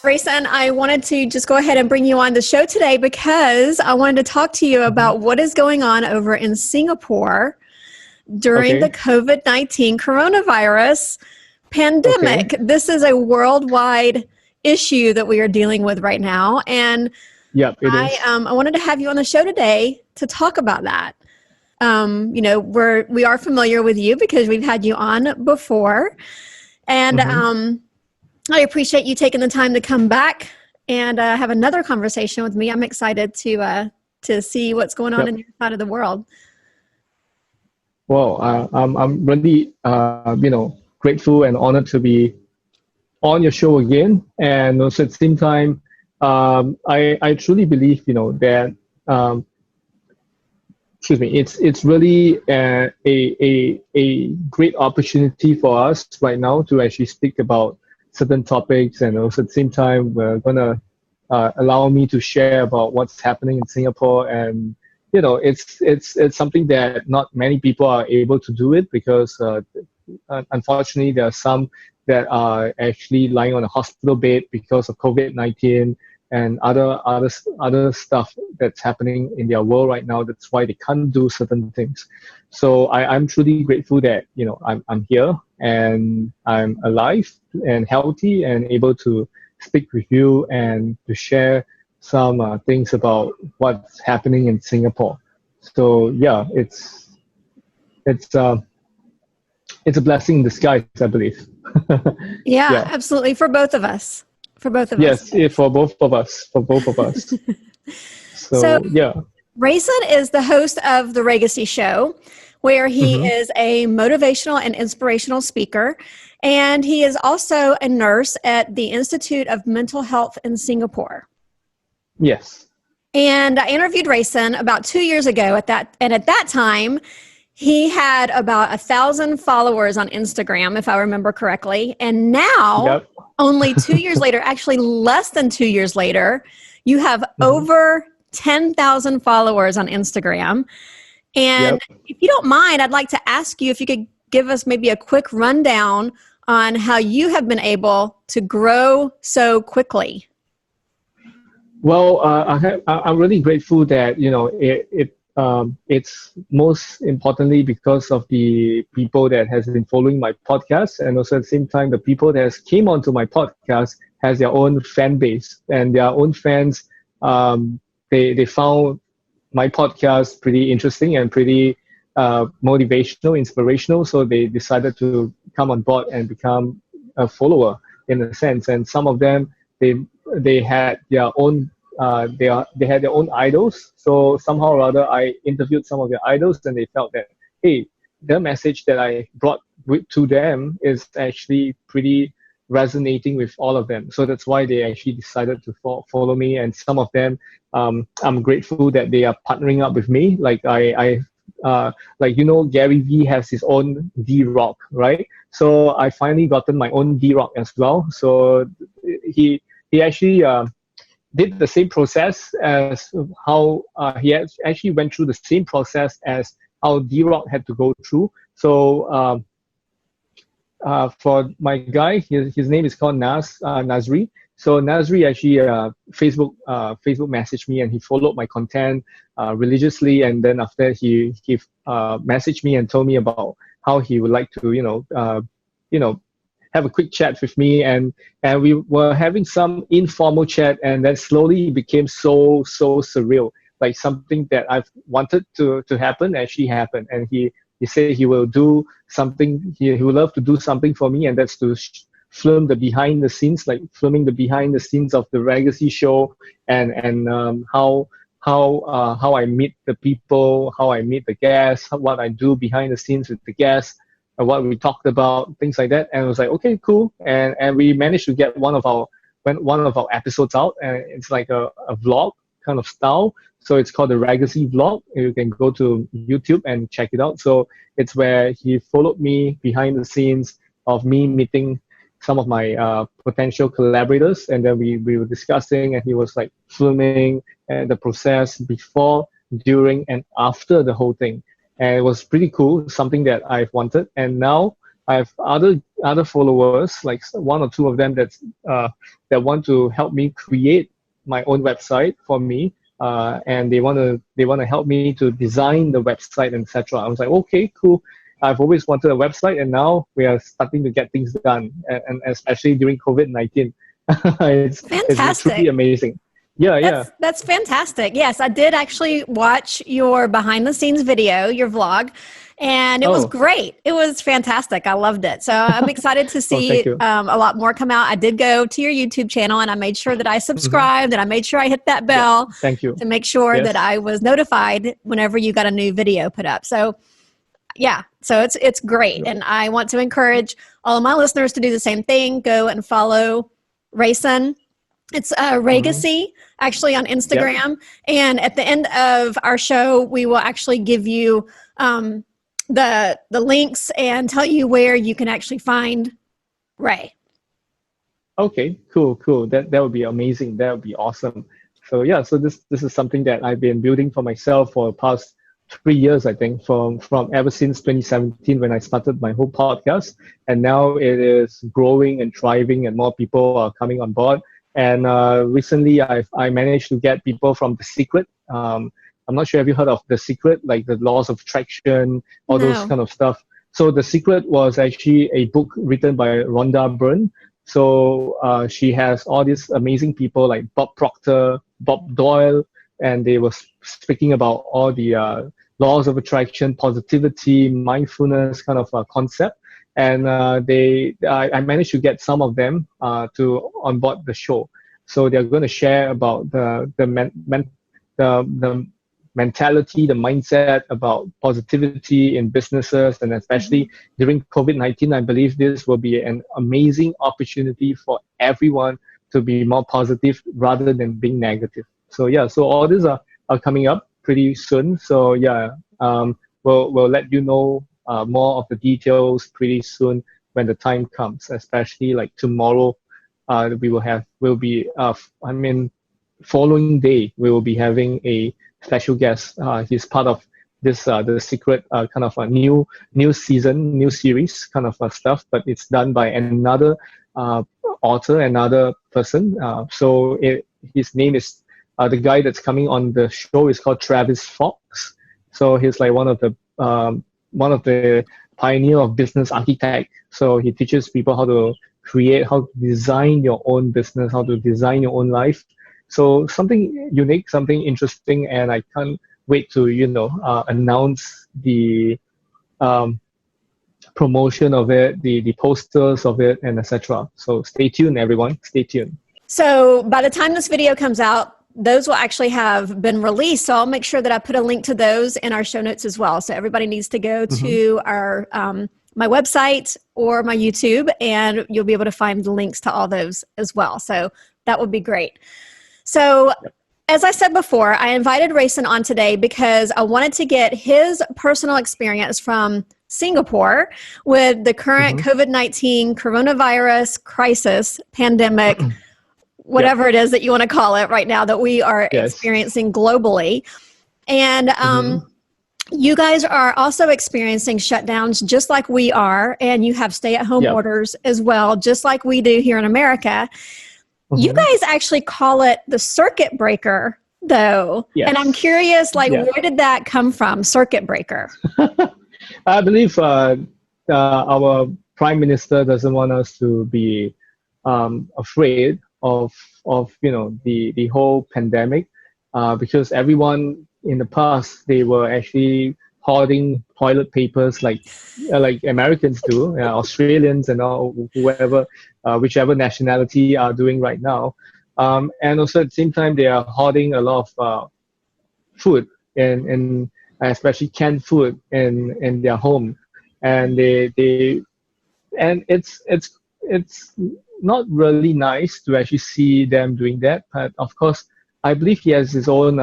Rayson, I wanted to just go ahead and bring you on the show today because I wanted to talk to you about what is going on over in Singapore during the COVID-19 coronavirus pandemic. This is a worldwide issue that we are dealing with right now. And I wanted to have you on the show today to talk about that. You know, we are familiar with you because we've had you on before. And I appreciate you taking the time to come back and have another conversation with me. I'm excited to see what's going on in your side of the world. Well, I'm really grateful and honored to be on your show again. And also at the same time, I truly believe that it's really a great opportunity for us right now to actually speak about certain topics, and also at the same time we're gonna allow me to share about what's happening in Singapore. And it's something that not many people are able to do it because unfortunately there are some that are actually lying on a hospital bed because of COVID-19 and other stuff that's happening in their world right now. That's why they can't do certain things. So I'm truly grateful that I'm here and I'm alive and healthy and able to speak with you and to share some things about what's happening in Singapore. So yeah, it's a blessing in disguise, I believe. Yeah, absolutely, for both of us. For both of us. Yes, for both of us. So yeah. Rayson is the host of the Raygacy Show, where he is a motivational and inspirational speaker. And he is also a nurse at the Institute of Mental Health in Singapore. Yes. And I interviewed Rayson about 2 years ago at that time, he had about 1,000 followers on Instagram, if I remember correctly. And now, only 2 years later, actually less than 2 years later, you have over 10,000 followers on Instagram. And if you don't mind, I'd like to ask you if you could give us maybe a quick rundown on how you have been able to grow so quickly. Well, I'm really grateful that it's most importantly because of the people that has been following my podcast, and also at the same time the people that has came onto my podcast has their own fan base and their own fans. They found my podcast pretty interesting and pretty motivational, inspirational, so they decided to come on board and become a follower in a sense. And some of them they had their own they had their own idols. So somehow or other, I interviewed some of their idols, and they felt that, hey, the message that I brought to them is actually pretty resonating with all of them. So that's why they actually decided to follow me. And some of them, I'm grateful that they are partnering up with me. Like Gary Vee has his own D-Rock, right? So I finally gotten my own D-Rock as well. So he actually did the same process as how he actually went through the same process as how D-Rock had to go through. So for my guy, his name is called Nazri. So Nazri actually Facebook messaged me, and he followed my content religiously. And then after he messaged me and told me about how he would like to have a quick chat with me, and we were having some informal chat, and then slowly it became so surreal, like something that I've wanted to happen actually happened. And he said he will do something, he would love to do something for me, and that's to film the behind the scenes, like filming the behind the scenes of the Raygacy Show, and how I meet the people, how I meet the guests, what I do behind the scenes with the guests, what we talked about, things like that. And I was like, okay, cool. And we managed to get one of our episodes out, and it's like a vlog kind of style. So it's called the Raygacy Vlog. You can go to YouTube and check it out. So it's where he followed me behind the scenes of me meeting some of my potential collaborators, and then we were discussing, and he was like filming the process before, during, and after the whole thing. And it was pretty cool, something that I've wanted. And now I have other followers, like one or two of them that want to help me create my own website for me, and they want to help me to design the website, etc. I was like, okay, cool. I've always wanted a website, and now we are starting to get things done, and especially during COVID-19, it's truly Fantastic. amazing. Yeah. That's fantastic. Yes, I did actually watch your behind the scenes video, your vlog, and it was Oh, great. It was fantastic. I loved it. So I'm excited to oh, thank see you. a lot more come out. I did go to your YouTube channel and I made sure that I Hmm. subscribed and I made sure I hit that Yeah, bell thank you. to make sure that Yes. I was notified whenever you got a new video put up. So yeah, so it's great. And I want to encourage all of my listeners to do the same thing. Go and follow Rayson. It's Hmm. Raygacy, actually on Yep. Instagram. And at the end of our show, we will actually give you the links and tell you where you can actually find Ray. Okay, cool. That would be amazing. That would be awesome. So yeah, so this is something that I've been building for myself for the past 3 years, I think, from ever since 2017 when I started my whole podcast, and now it is growing and thriving, and more people are coming on board. And recently, I managed to get people from The Secret. I'm not sure if you heard of The Secret, like the laws of attraction, all those No. kind of stuff. So The Secret was actually a book written by Rhonda Byrne. So she has all these amazing people like Bob Proctor, Bob Doyle, and they were speaking about all the laws of attraction, positivity, mindfulness kind of concept. And I managed to get some of them to on board the show. So they're going to share about the mentality, the mindset about positivity in businesses, and especially during COVID-19, I believe this will be an amazing opportunity for everyone to be more positive rather than being negative. So yeah, so all these are coming up pretty soon. So yeah, we'll let you know more of the details pretty soon when the time comes. Especially like tomorrow, we'll be I mean following day we will be having a special guest. He's part of this the secret kind of a new season, new series kind of stuff, but it's done by another uh, author, another person. His name is the guy that's coming on the show is called Travis Fox. So he's like one of the pioneer of business architect. So he teaches people how to create, how to design your own business, how to design your own life. So something unique, something interesting, and I can't wait to announce the um, promotion of it, the posters of it, and etc. So stay tuned, everyone. Stay tuned. So by the time this video comes out, those will actually have been released. So I'll make sure that I put a link to those in our show notes as well. So everybody needs to go Mm-hmm. to our my website or my YouTube, and you'll be able to find the links to all those as well. So that would be great. So as I said before, I invited Rayson on today because I wanted to get his personal experience from Singapore with the current Mm-hmm. COVID-19 coronavirus crisis, pandemic, Yep. whatever it is that you want to call it right now that we are Yes. experiencing globally. And Mm-hmm. you guys are also experiencing shutdowns just like we are, and you have stay-at-home Yep. orders as well, just like we do here in America. You Mm-hmm. guys actually call it the circuit breaker, though. And I'm Yes. curious, like, Yeah. where did that come from, circuit breaker? I believe our prime minister doesn't want us to be afraid of the whole pandemic, because everyone in the past they were actually hoarding toilet papers like Americans do, Australians and all whoever, whichever nationality are doing right now, and also at the same time they are hoarding a lot of food and especially canned food in their home, and they and it's not really nice to actually see them doing that. But of course, I believe he has his own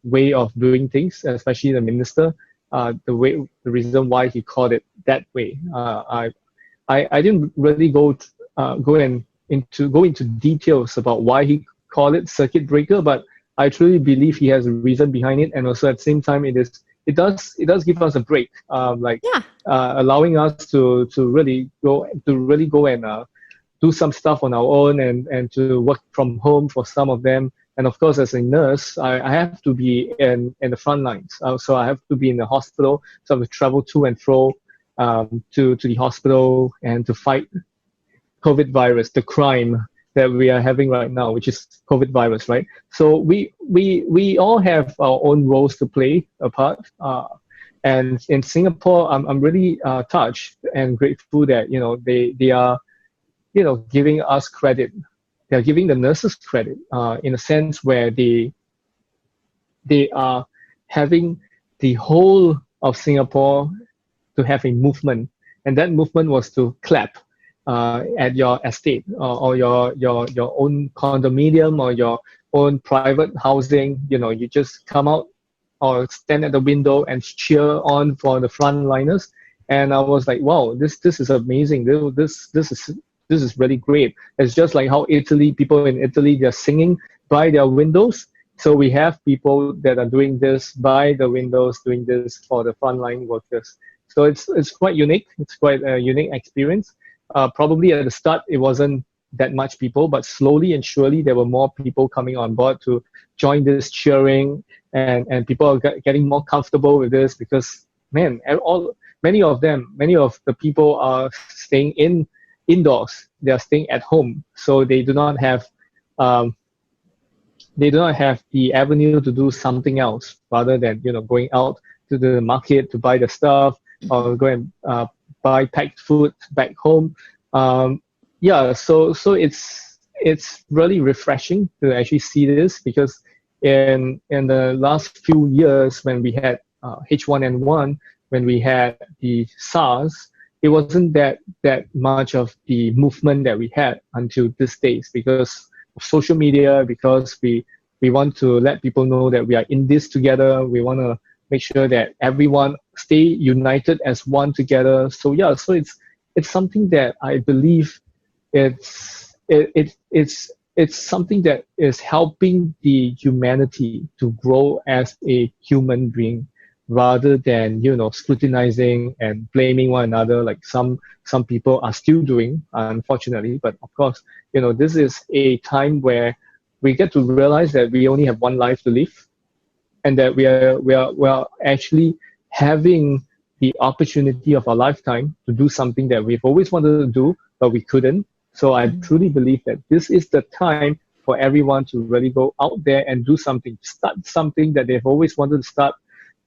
way of doing things, especially the minister. The reason why he called it that way. I didn't really go into details about why he called it circuit breaker, but I truly believe he has a reason behind it, and also at the same time, it is it does give us a break, Yeah. allowing us to really go and do some stuff on our own, and to work from home for some of them. And of course, as a nurse, I have to be in the front lines. So I have to be in the hospital. So I have to travel to and fro to the hospital and to fight COVID virus, the crime that we are having right now, which is COVID virus, right? So we all have our own roles to play a part. And in Singapore, I'm really touched and grateful that they are giving us credit. They're giving the nurses credit in a sense where they are having the whole of Singapore to have a movement, and that movement was to clap at your estate, or your own condominium, or your own private housing. You just come out or stand at the window and cheer on for the frontliners. And I was like, wow, this is amazing. This is really great. It's just like how people in Italy, they're singing by their windows. So we have people that are doing this by the windows, doing this for the frontline workers. So it's quite unique. It's quite a unique experience. Probably at the start, it wasn't that much people, but slowly and surely there were more people coming on board to join this cheering, and people are getting more comfortable with this because, man, many of the people are staying indoors. They are staying at home, so they do not have the avenue to do something else rather than going out to the market to buy the stuff, or go and buy packed food back home. So it's really refreshing to actually see this, because in the last few years, when we had H1N1, when we had the SARS, it wasn't that much of the movement that we had until these days, because of social media, because we want to let people know that we are in this together. We want to make sure that everyone stay united as one together. So it's something that I believe it's something that is helping the humanity to grow as a human being, rather than scrutinizing and blaming one another like some people are still doing, unfortunately. But of course, this is a time where we get to realize that we only have one life to live, and that we are actually having the opportunity of our lifetime to do something that we've always wanted to do, but we couldn't. So I truly believe that this is the time for everyone to really go out there and do something, start something that they've always wanted to start,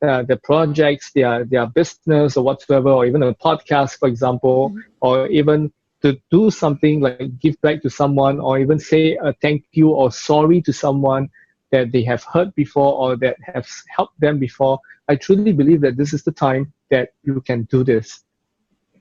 their projects, their business or whatsoever, or even a podcast, for example, or even to do something like give back to someone, or even say a thank you or sorry to someone that they have hurt before or that have helped them before. I truly believe that this is the time that you can do this.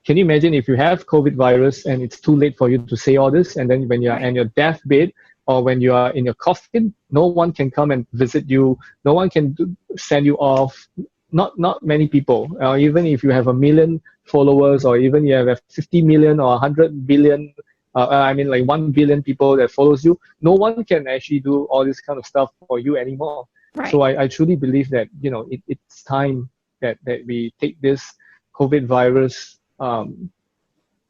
Can you imagine if you have COVID virus and it's too late for you to say all this, and then when you're on your deathbed or when you are in your coffin, no one can come and visit you, no one can send you off, not many people. Even if you have 1 million followers, or even you have 50 million or 100 billion, 1 billion people that follows you, no one can actually do all this kind of stuff for you anymore. Right. So I truly believe that it's time that we take this COVID virus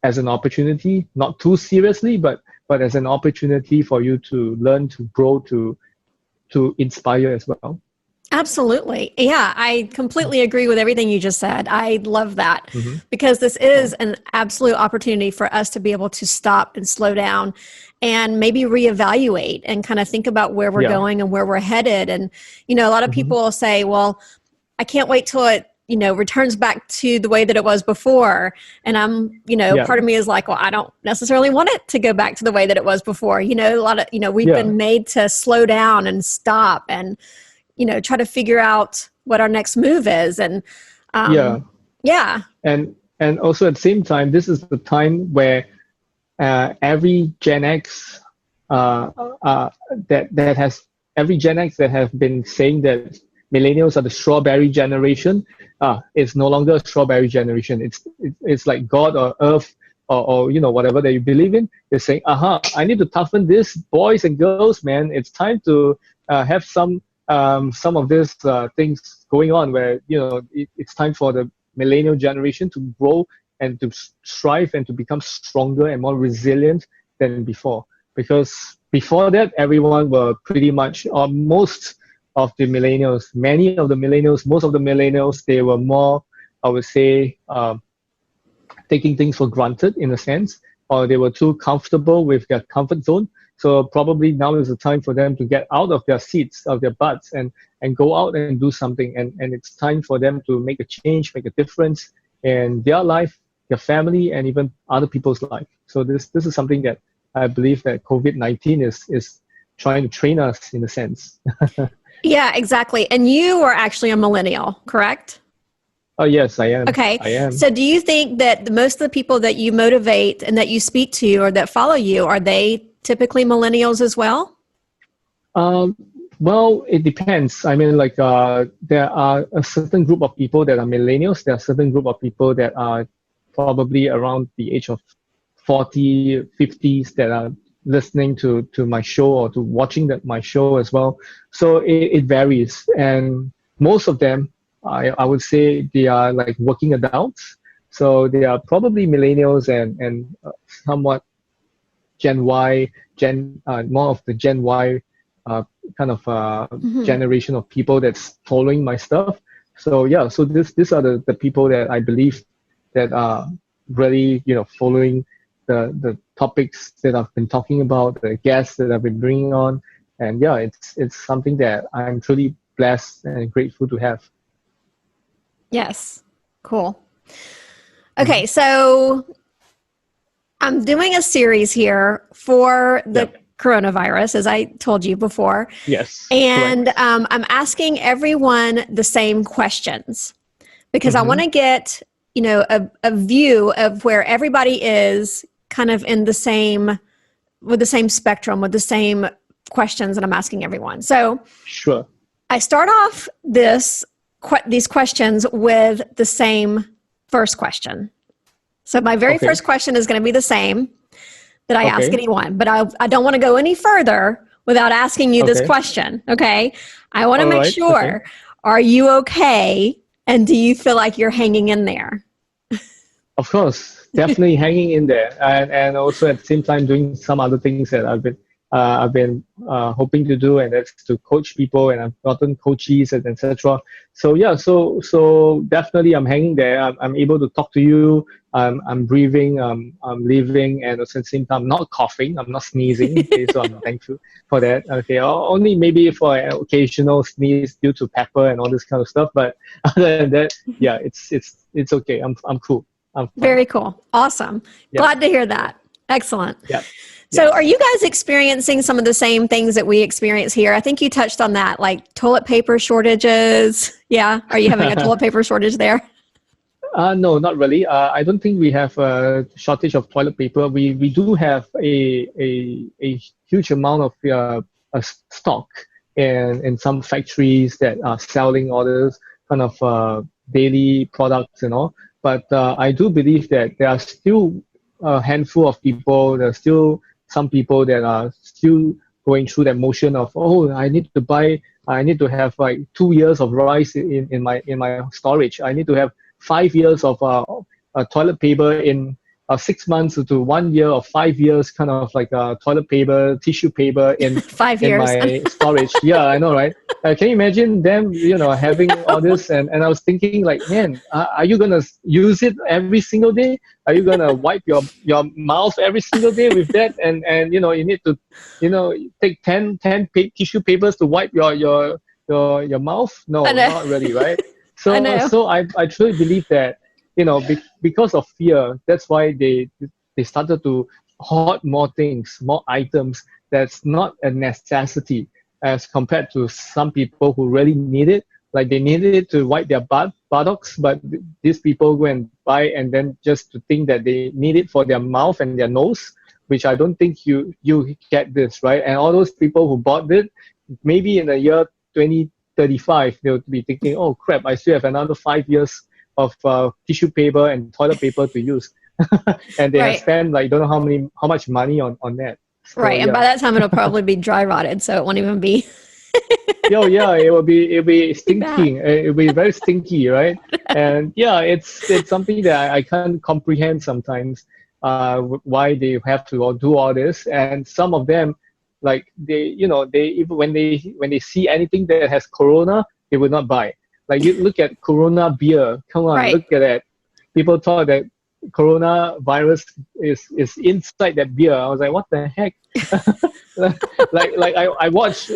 as an opportunity, not too seriously, but as an opportunity for you to learn, to grow, to inspire as well. Absolutely. Yeah, I completely agree with everything you just said. I love that, because this is an absolute opportunity for us to be able to stop and slow down and maybe reevaluate and kind of think about where we're going and where we're headed. And, a lot of people will say, well, I can't wait till it, returns back to the way that it was before. And I'm, part of me is like, well, I don't necessarily want it to go back to the way that it was before. A lot of, we've been made to slow down and stop and, try to figure out what our next move is. And and also at the same time, this is the time where every Gen X every Gen X that have been saying that millennials are the strawberry generation, it's no longer a strawberry generation. It's like God or Earth or whatever that you believe in. They're saying, I need to toughen this, boys and girls, man. It's time to have some of these things going on where, it's time for the millennial generation to grow and to strive and to become stronger and more resilient than before. Because before that, everyone were pretty much, or most of the millennials, most of the millennials, they were more, I would say, taking things for granted in a sense, or they were too comfortable with their comfort zone. So probably now is the time for them to get out of their seats, of their butts, and go out and do something. And it's time for them to make a change, make a difference in their life, their family, and even other people's life. So this is something that I believe that COVID-19 is trying to train us in a sense. Yeah, exactly. And you are actually a millennial, correct? Oh, yes, I am. Okay. I am. So do you think that most of the people that you motivate and that you speak to or that follow you, are they typically millennials as well? Well, it depends. I mean, there are a certain group of people that are millennials. There are a certain group of people that are probably around the age of 40, 50s that are listening to my show or to watching my show as well. So it varies. And most of them, I would say they are like working adults. So they are probably millennials and somewhat Gen Y, more of the Gen Y kind of generation of people that's following my stuff. So yeah, so these are the people that I believe that are really, following the topics that I've been talking about, the guests that I've been bringing on. And yeah, it's something that I'm truly blessed and grateful to have. Yes. Cool. Okay. So I'm doing a series here for the coronavirus, as I told you before. Yes. And I'm asking everyone the same questions because I want to get, a view of where everybody is kind of with the same spectrum, with the same questions that I'm asking everyone. So sure. I start off these questions with the same first question. So my very first question is going to be the same that I ask anyone, but I don't want to go any further without asking you this question. Okay. I want to make sure, are you okay? And do you feel like you're hanging in there? Of course, definitely hanging in there. And also at the same time doing some other things that I've been hoping to do, and that's to coach people, and I've gotten coaches and etc. So yeah, so definitely I'm hanging there. I'm able to talk to you. I'm breathing. I'm living, and at the same time I'm not coughing. I'm not sneezing. Okay, so I'm thankful for that. Okay, only maybe for an occasional sneeze due to pepper and all this kind of stuff. But other than that, yeah, it's okay. I'm cool. I'm fine. Very cool. Awesome. Yeah. Glad to hear that. Excellent. Yeah. So are you guys experiencing some of the same things that we experience here? I think you touched on that, like toilet paper shortages. Yeah. Are you having a toilet paper shortage there? No, not really. I don't think we have a shortage of toilet paper. We do have a huge amount of stock in some factories that are selling all those kind of daily products and all. But I do believe that there are still a handful of people. There are still some people that are still going through that motion of, I need to have like 2 years of rice in my storage. I need to have 5 years of toilet paper in 6 months to 1 year or 5 years, kind of like toilet paper, tissue paper in 5 years in my storage. Yeah, I know, right? Can you imagine them, having all this? And I was thinking, like, man, are you gonna use it every single day? Are you gonna wipe your mouth every single day with that? And you need to, take 10 tissue papers to wipe your mouth? No, not really, right? So I truly believe that, because of fear, that's why they started to hoard more things, more items that's not a necessity, as compared to some people who really need it. Like they needed it to wipe their buttocks, but these people go and buy, and then just to think that they need it for their mouth and their nose, which I don't think you get this, right? And all those people who bought it, maybe in the year 2035, they'll be thinking, oh crap, I still have another 5 years of tissue paper and toilet paper to use. And they have spent like don't know how much money on that. So, and by that time it'll probably be dry rotted, so it won't even be yo, yeah, it'll be Bad. stinking. It'll be very stinky, right? And yeah, it's something that I can't comprehend sometimes. Why they have to all do all this, and some of them, like they even when they see anything that has Corona, they will not buy. Like you look at Corona beer. Come on, Right. look at that. People thought that coronavirus is inside that beer. I was like, what the heck? I watched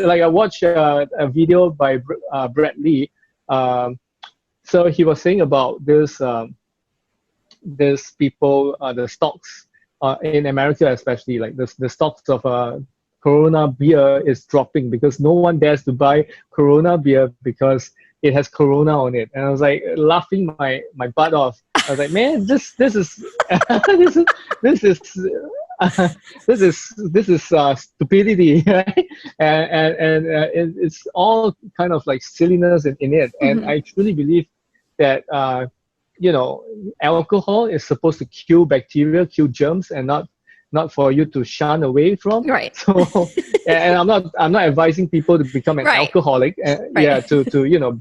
a video by Brett Lee. So he was saying about this people the stocks in America, especially like the stocks of Corona beer is dropping because no one dares to buy Corona beer because it has Corona on it. And I was like laughing my butt off. I was like, man, this is this is this is this is stupidity, right? It's all kind of like silliness in it. And I truly believe that alcohol is supposed to kill bacteria, kill germs, and not for you to shun away from. Right. So, and I'm not advising people to become an Right. alcoholic. Right. Yeah, to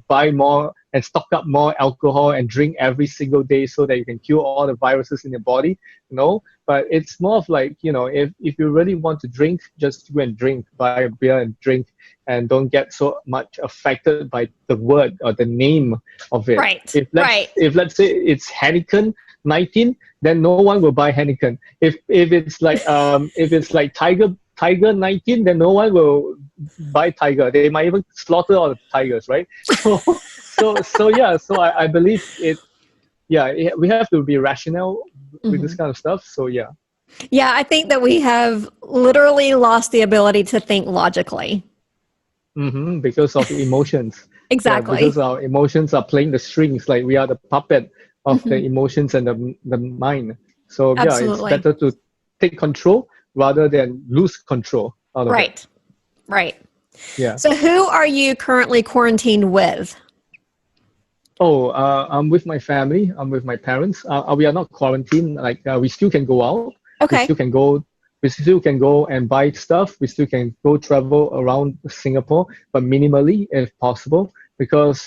buy more and stock up more alcohol and drink every single day so that you can kill all the viruses in your body. No, but it's more of like if you really want to drink, just go and drink, buy a beer and drink, and don't get so much affected by the word or the name of it. Right. If let's say it's Heineken 19, then no one will buy Heineken. If it's like Tiger 19, then no one will buy Tiger. They might even slaughter all the tigers, right? So I believe it. Yeah, we have to be rational with this kind of stuff. So yeah. Yeah, I think that we have literally lost the ability to think logically. Because of emotions. Exactly. Yeah, because our emotions are playing the strings, like we are the puppet of the emotions and the mind. So Absolutely. it's better to take control rather than lose control out of it. Right. Yeah. So who are you currently quarantined with? Oh, I'm with my family. I'm with my parents. We are not quarantined. Like we still can go out. Okay. We still can go and buy stuff. We still can go travel around Singapore, but minimally if possible, because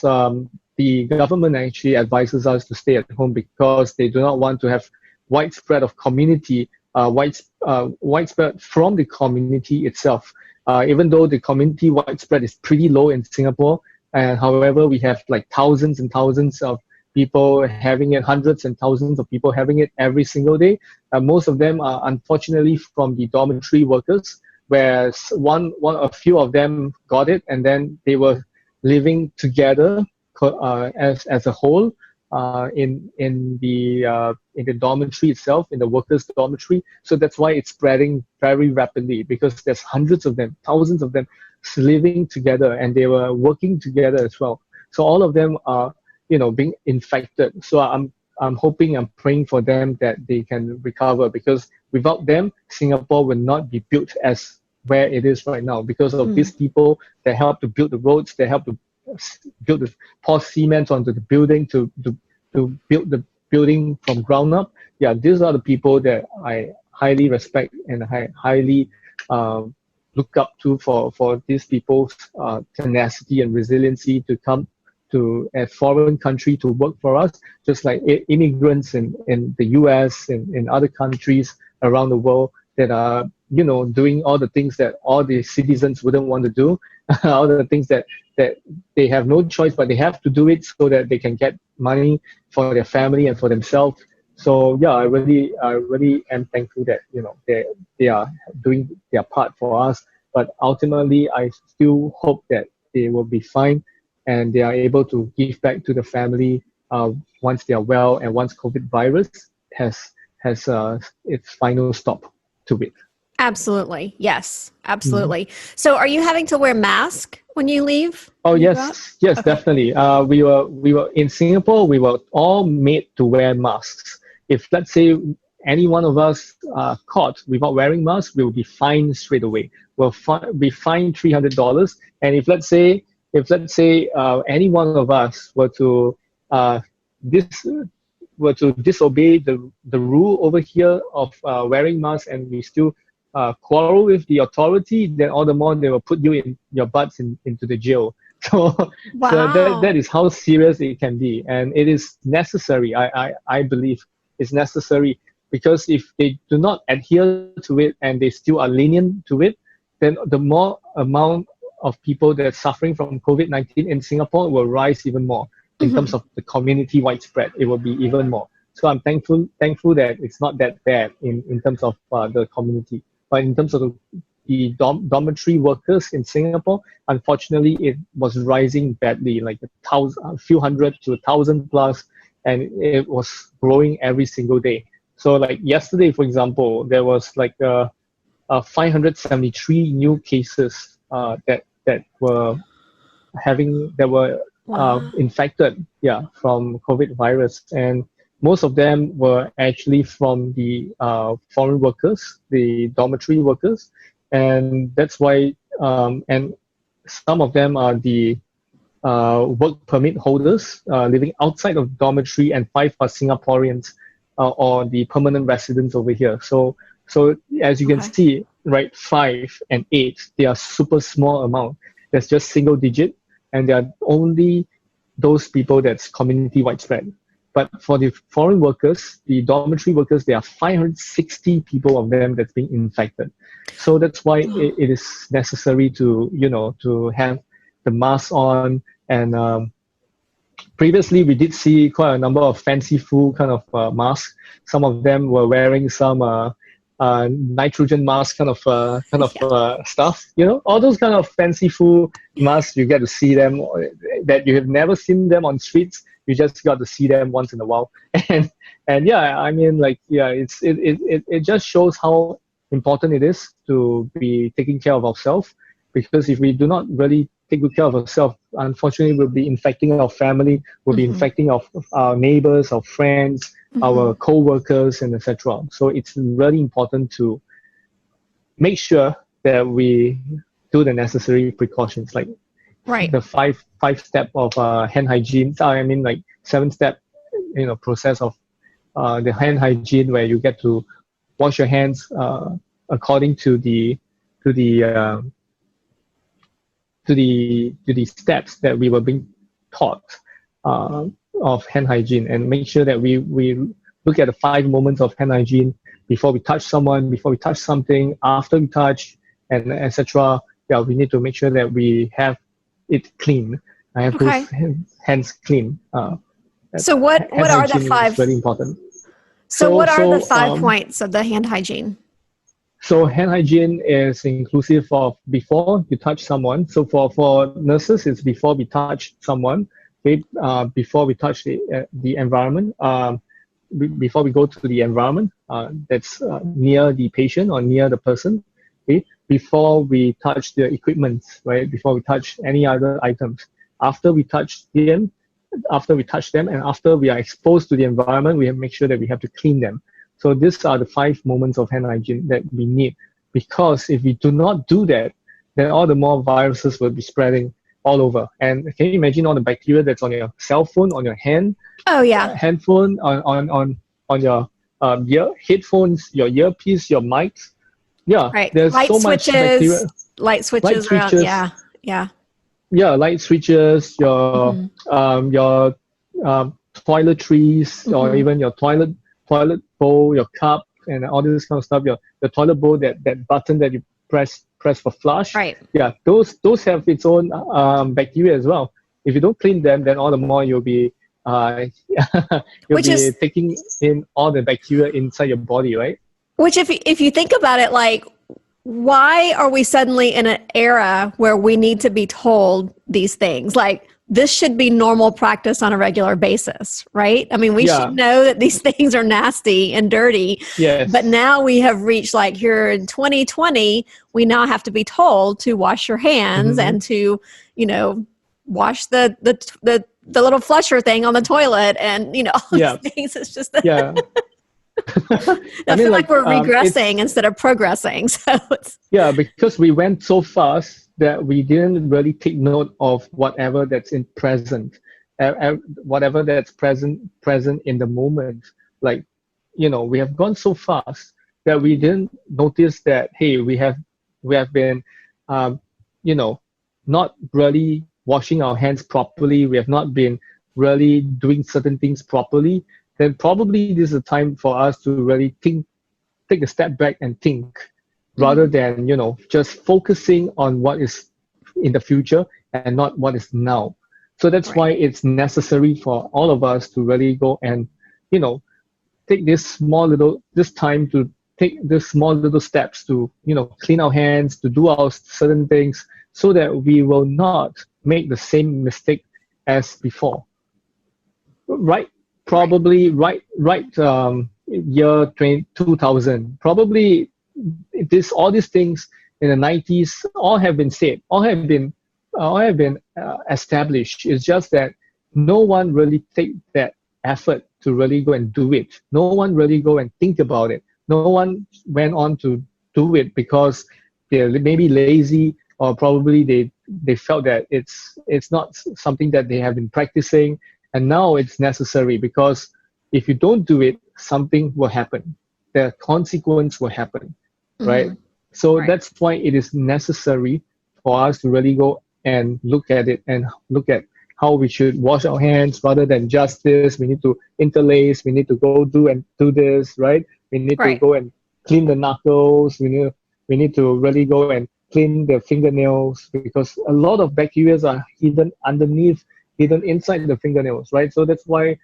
the government actually advises us to stay at home because they do not want to have widespread of community, widespread from the community itself. Even though the community widespread is pretty low in Singapore, and however, we have like thousands and thousands of people having it, hundreds and thousands of people having it every single day. Most of them are unfortunately from the dormitory workers, where a few of them got it, and then they were living together as a whole in the dormitory itself, in the workers' dormitory. So that's why it's spreading very rapidly, because there's hundreds of them, thousands of them living together, and they were working together as well. So all of them are being infected. So I'm hoping, I'm praying for them that they can recover, because without them, Singapore will not be built as where it is right now, because of these people that help to build the roads, they help to pour cement onto the building to build the building from ground up. Yeah, these are the people that I highly respect and I highly look up to for these people's tenacity and resiliency to come to a foreign country to work for us, just like immigrants in the US and in other countries around the world that are doing all the things that all the citizens wouldn't want to do, all the things that they have no choice, but they have to do it so that they can get money for their family and for themselves. So yeah, I really am thankful that they are doing their part for us. But ultimately, I still hope that they will be fine and they are able to give back to the family once they are well and once COVID virus has its final stop to it. Absolutely. Yes, absolutely. So are you having to wear mask when you leave? Oh, yes, okay. Definitely. We were in Singapore, we were all made to wear masks. If let's say any one of us caught without wearing masks, we will be fined straight away. We'll be fined $300. And if let's say any one of us were to disobey the rule over here of wearing masks, and we still quarrel with the authority, then all the more they will put you in your butts into the jail. So, Wow. so that is how serious it can be, and it is necessary. I believe it's necessary, because if they do not adhere to it and they still are lenient to it, then the more amount of people that are suffering from COVID-19 in Singapore will rise even more. In terms of the community widespread, it will be even more. So I'm thankful that it's not that bad in terms of the community. But in terms of the dormitory workers in Singapore, unfortunately, it was rising badly, like a few hundred to 1,000 plus, and it was growing every single day. So like yesterday, for example, there was like 573 new cases that were infected, from COVID virus, and most of them were actually from the foreign workers, the dormitory workers, and that's why, and some of them are the work permit holders living outside of dormitory, and 5 are Singaporeans or the permanent residents over here. So as you can see, right, 5 and 8, they are super small amount. That's just single digit, and they are only those people that's community widespread. But for the foreign workers, the dormitory workers, there are 560 people of them that's being infected. So that's why it is necessary to, to have the mask on. And previously, we did see quite a number of fanciful kind of masks. Some of them were wearing some nitrogen mask kind of stuff. All those kind of fanciful masks. You get to see them that you have never seen them on streets. You just got to see them once in a while, and yeah, I mean, like, yeah, it just shows how important it is to be taking care of ourselves, because if we do not really take good care of ourselves, unfortunately, we'll be infecting our family, we'll be infecting our neighbors, our friends, our co-workers, and etc. So it's really important to make sure that we do the necessary precautions, like the five step of hand hygiene. I mean, like 7-step, process of the hand hygiene, where you get to wash your hands according to the steps that we were being taught of hand hygiene, and make sure that we look at the 5 moments of hand hygiene before we touch someone, before we touch something, after we touch, and etc. Yeah, we need to make sure that we have it clean. I have those hands clean. So what are the 5? Is very important. So what are the 5 points of the hand hygiene? So hand hygiene is inclusive of before you touch someone. So for nurses, it's before we touch someone. Okay, before we touch the environment, before we go to the environment that's near the patient or near the person. Okay, before we touch the equipment, right? Before we touch any other items. After we touch them, and after we are exposed to the environment, we have to make sure that we have to clean them. So these are the 5 moments of hand hygiene that we need, because if we do not do that, then all the more viruses will be spreading all over. And can you imagine all the bacteria that's on your cell phone, on your hand? Oh yeah. Handphone, on your headphones, your earpiece, your mics. Yeah, right. There's light so switches, much bacteria. Light switches around. Yeah. Yeah, light switches, your toiletries, or even your toilet bowl, your cup, and all this kind of stuff. Your toilet bowl, that button that you press for flush. Right. Yeah, those have its own bacteria as well. If you don't clean them, then all the more you'll be taking in all the bacteria inside your body, right? Which, if you think about it, like, why are we suddenly in an era where we need to be told these things? Like, this should be normal practice on a regular basis, right? I mean, we should know that these things are nasty and dirty. Yes. But now we have reached, like, here in 2020, we now have to be told to wash your hands and to, wash the little flusher thing on the toilet, and all these things. It's just I feel like we're regressing instead of progressing. So because we went so fast that we didn't really take note of whatever that's in present, whatever that's present in the moment. Like, we have gone so fast that we didn't notice that, hey, we have been, um, you know, not really washing our hands properly. We have not been really doing certain things properly. Then probably this is a time for us to really take a step back and think, rather than, just focusing on what is in the future and not what is now. So that's why it's necessary for all of us to really go and, take this time to take this small little steps to, clean our hands, to do our certain things, so that we will not make the same mistake as before. Right? Probably right year 2000. Probably all these things in the 90s all have been said, all have been established. It's just that no one really take that effort to really go and do it. No one really go and think about it. No one went on to do it because they're maybe lazy, or probably they felt that it's not something that they have been practicing, and now it's necessary, because if you don't do it, something will happen. The consequence will happen, right? So that's why it is necessary for us to really go and look at it and look at how we should wash our hands, rather than just this. We need to interlace. We need to go do this, right? We need to go and clean the knuckles. We need to really go and clean the fingernails, because a lot of bacteria are hidden inside the fingernails, right? So that's why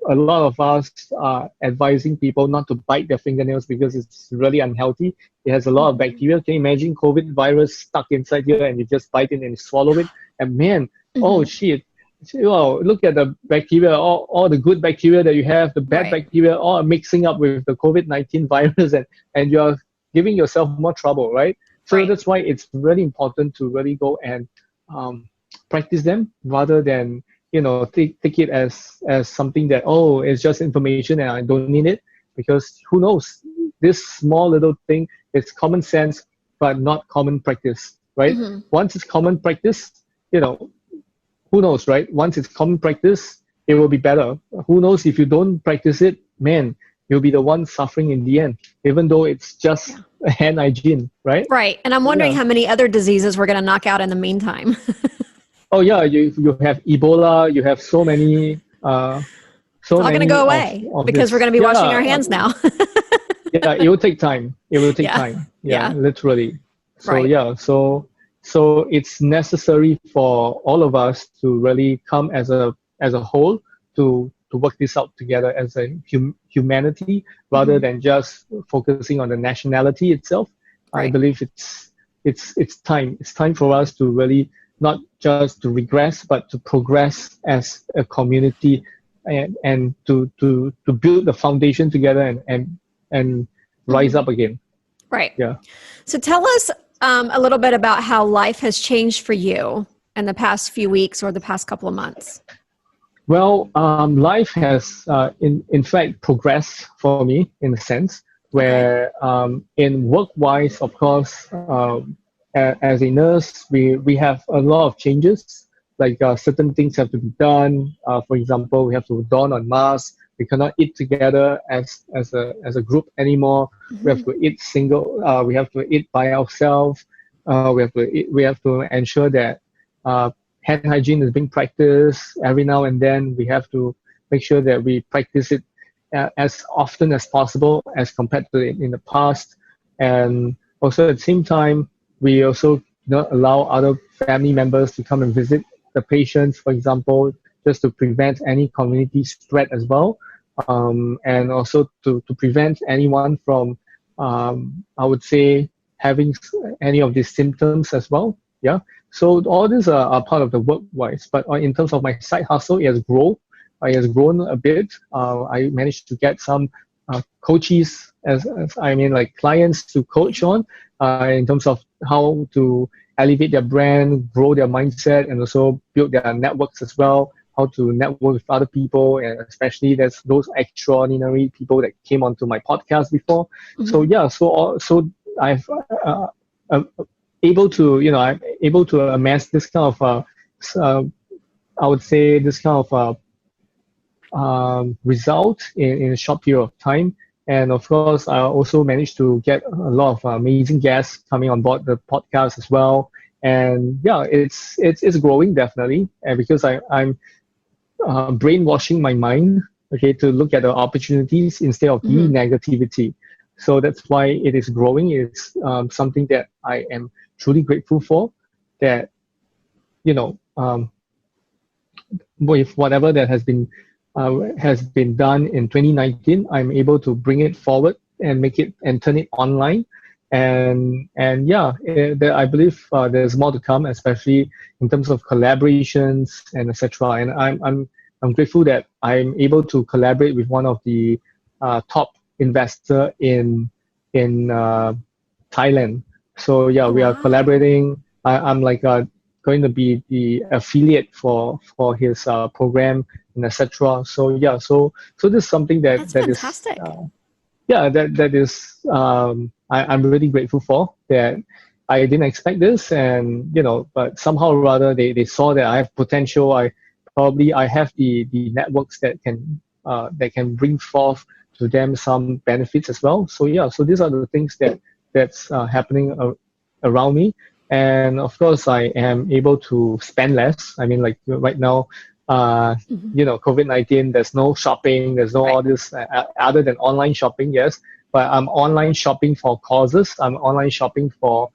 a lot of us are advising people not to bite their fingernails, because it's really unhealthy. It has a lot of bacteria. Can you imagine COVID virus stuck inside here and you just bite it and you swallow it? And man, oh shit. Wow, look at the bacteria, all the good bacteria that you have, the bad bacteria, all mixing up with the COVID-19 virus, and you're giving yourself more trouble, right? So that's why it's really important to really go and practice them, rather than take it as something that, oh, it's just information and I don't need it, because who knows, this small little thing is common sense but not common practice, right? Once it's common practice, who knows, right? Once it's common practice, it will be better. Who knows, if you don't practice it, man, you'll be the one suffering in the end, even though it's just hand hygiene, right? Right. And I'm wondering how many other diseases we're going to knock out in the meantime. Oh yeah, you have Ebola. You have so many. It's all going to go away because we're going to be washing our hands now. Yeah, it will take time. It will take time. Yeah, literally. So so it's necessary for all of us to really come as a whole to work this out together as a humanity, rather than just focusing on the nationality itself. I believe it's time. It's time for us to really not just to regress, but to progress as a community, and to build the foundation together and rise up again. Right. Yeah. So tell us a little bit about how life has changed for you in the past few weeks or the past couple of months. Well, life has, in fact, progressed for me in a sense where, in work-wise, of course, as a nurse, we have a lot of changes. Like certain things have to be done. For example, we have to don on masks. We cannot eat together as a group anymore. We have to eat single. We have to eat by ourselves. We have to ensure that hand hygiene is being practiced every now and then. We have to make sure that we practice it as often as possible as compared to in the past. And also at the same time, we also not allow other family members to come and visit the patients, for example, just to prevent any community spread as well. And also to prevent anyone from, I would say, having any of these symptoms as well. Yeah. So all these are part of the work-wise. But in terms of my side hustle, it has grown. It has grown a bit. I managed to get some coaches, like clients to coach on in terms of how to elevate their brand, grow their mindset, and also build their networks as well. How to network with other people, and especially there's those extraordinary people that came onto my podcast before. So yeah, so I've able to I'm able to amass this kind of I would say this kind of result in a short period of time. And of course, I also managed to get a lot of amazing guests coming on board the podcast as well. And yeah, it's growing definitely, and because I'm brainwashing my mind, okay, to look at the opportunities instead of the negativity. So that's why it is growing. It's something that I am truly grateful for. That you know, with whatever that has been done in 2019, I'm able to bring it forward and make it and turn it online. And yeah, I believe there's more to come, especially in terms of collaborations and etc. And I'm grateful that I'm able to collaborate with one of the top investor in Thailand. So yeah, Oh, we are wow. collaborating. I'm like going to be the affiliate for his program and etc. So yeah, so this is something That's that is fantastic. yeah, that is I'm really grateful for that. I didn't expect this, and but somehow or rather they saw that I have potential. I have the networks that can bring forth to them some benefits as well. So yeah, so these are the things that's happening around me. And of course, I am able to spend less. I mean, like right now, COVID-19, there's no shopping, there's no Right. all this other than online shopping, yes. But I'm online shopping for causes. I'm online shopping for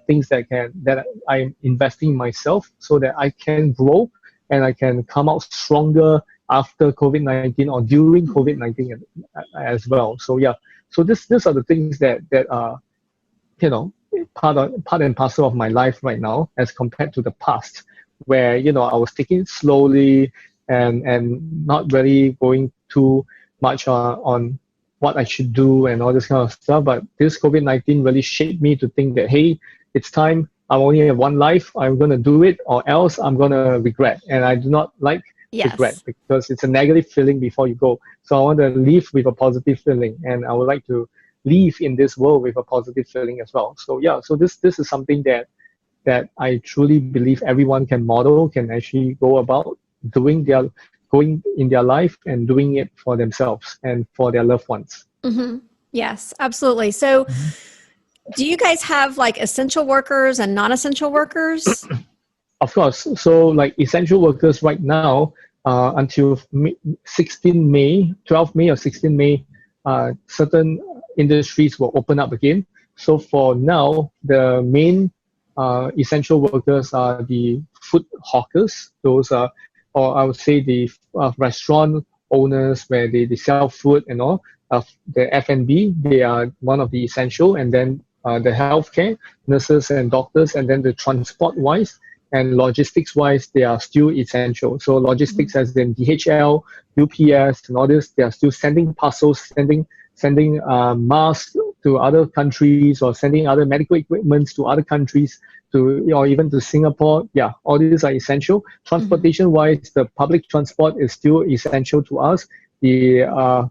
things that I'm investing in myself so that I can grow and I can come out stronger after COVID-19 or during COVID-19 as well. So yeah, so these are the things that are you know part and parcel of my life right now as compared to the past where I was taking it slowly and not really going too much on what I should do and all this kind of stuff. But this COVID-19 really shaped me to think that, hey, it's time. I only have one life. I'm going to do it or else I'm going to regret. And I do not like regret Yes. because it's a negative feeling before you go. So I want to live with a positive feeling, and I would like to live in this world with a positive feeling as well. So yeah, so this is something that I truly believe everyone can model, can actually go about going in their life and doing it for themselves and for their loved ones. Yes, absolutely. So, Mhm. do you guys have like essential workers and non-essential workers? Of course. So like essential workers right now, until 16 May, 12 May or 16 May, certain industries will open up again. So for now, the main essential workers are the food hawkers. Those are, or I would say the restaurant owners where they sell food and all. The F&B, they are one of the essential, and then the healthcare, nurses and doctors, and then the transport wise and logistics wise, they are still essential. So logistics as in DHL, UPS, and all this, they are still sending parcels, sending masks to other countries or sending other medical equipments to other countries or even to Singapore. Yeah, all these are essential. Transportation wise, the public transport is still essential to us. The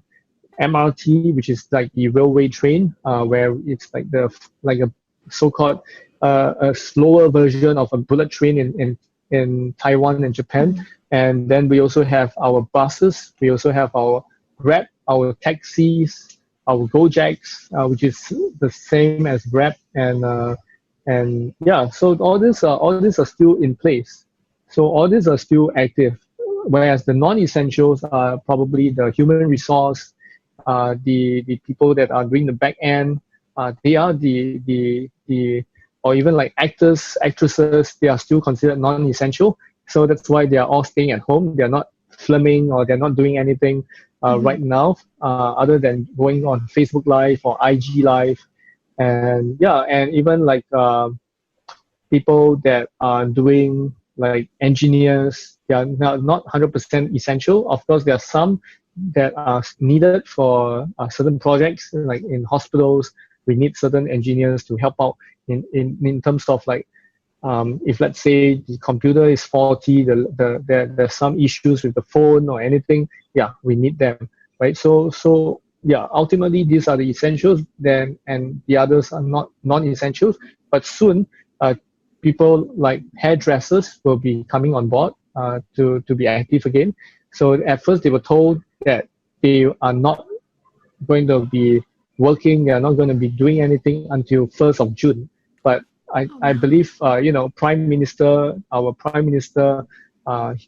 MRT, which is like the railway train, where it's like a so-called a slower version of a bullet train in Taiwan and Japan. And then we also have our buses. We also have our Grab, our taxis, our Gojeks, which is the same as Grab, and yeah. So all these are still in place. So all these are still active. Whereas the non-essentials are probably the human resource, the people that are doing the back end. They are the or even like actors, actresses, they are still considered non-essential. So that's why they are all staying at home. They're not filming or they're not doing anything right now other than going on Facebook Live or IG Live. And yeah, and even like people that are doing like engineers, they are not 100% essential. Of course, there are some that are needed for certain projects, like in hospitals. We need certain engineers to help out in terms of like if let's say the computer is faulty, there's some issues with the phone or anything. Yeah, we need them, right? So yeah, ultimately these are the essentials. Then and the others are not non-essentials. But soon, people like hairdressers will be coming on board to be active again. So at first they were told that they are not going to be working. They are not going to be doing anything until 1st of June. But I believe, our Prime Minister,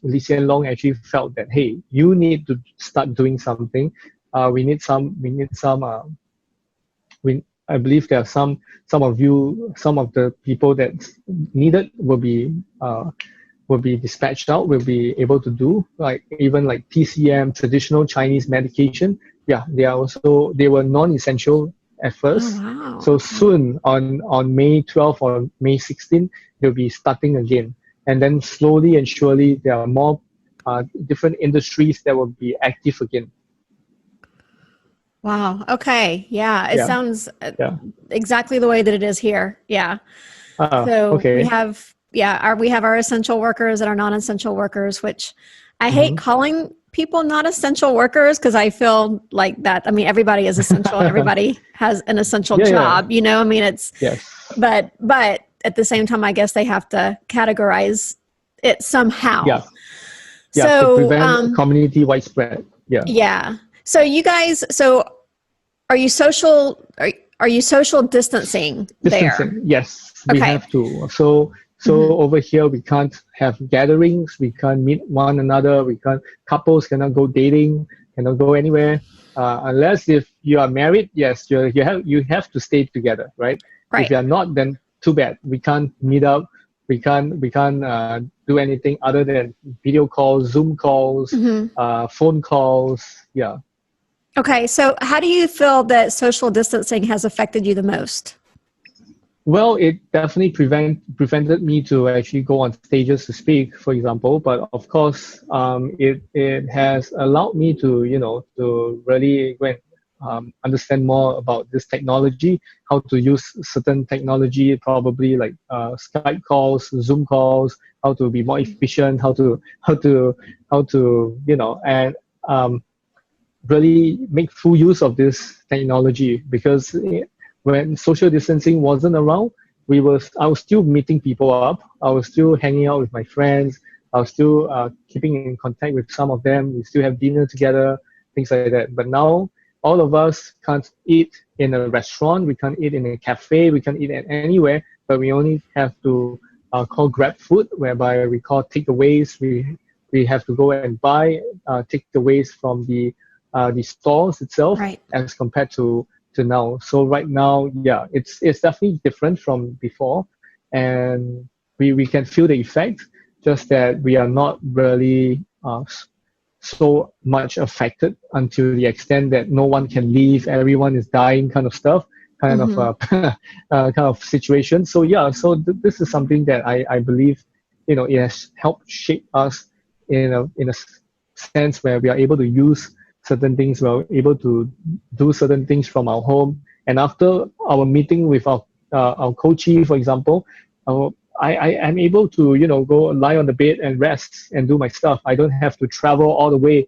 Lee Hsien Loong actually felt that, hey, you need to start doing something. I believe there are some of the people that needed will be dispatched out, will be able to do, like even like TCM, traditional Chinese medication. Yeah, they were non-essential at first. Oh, wow. So Okay. soon on May 12th or May 16th, they'll be starting again. And then slowly and surely, there are more different industries that will be active again. Wow. Okay. Yeah. It Yeah. sounds Yeah. exactly the way that it is here. Yeah. So Okay. we have our essential workers and our non-essential workers, which I hate calling people not essential workers because I feel like that. I mean, everybody is essential and everybody has an essential job. I mean, it's Yes. but at the same time, I guess they have to categorize it somehow. Yeah. Yeah. So to prevent community widespread. Yeah. Yeah. So you guys, are you social? Are you social distancing there? Yes, we Okay. have to. So over here we can't have gatherings. We can't meet one another. Couples cannot go dating. Cannot go anywhere unless if you are married. Yes, you have to stay together, right? Right. If you are not, then too bad. We can't meet up. We can't do anything other than video calls, Zoom calls, phone calls. Yeah. Okay. So how do you feel that social distancing has affected you the most? Well, it definitely prevented me to actually go on stages to speak, for example. But of course, it has allowed me to to really go and understand more about this technology, how to use certain technology, probably like Skype calls, Zoom calls, how to be more efficient, how to and really make full use of this technology, because when social distancing wasn't around, I was still meeting people up. I was still hanging out with my friends. I was still keeping in contact with some of them. We still have dinner together, things like that. But now all of us can't eat in a restaurant. We can't eat in a cafe. We can't eat at anywhere. But we only have to call Grab food, whereby we call takeaways. We have to go and buy takeaways from the stores itself, Right. as compared to now. So right now, yeah, it's definitely different from before, and we can feel the effect. Just that we are not really so much affected until the extent that no one can leave, everyone is dying, kind of stuff, kind of situation. So yeah, so this is something that I believe it has helped shape us in a sense where we are able to use certain things. We're able to do certain things from our home. And after our meeting with our coachee, for example, I am able to go lie on the bed and rest and do my stuff. I don't have to travel all the way,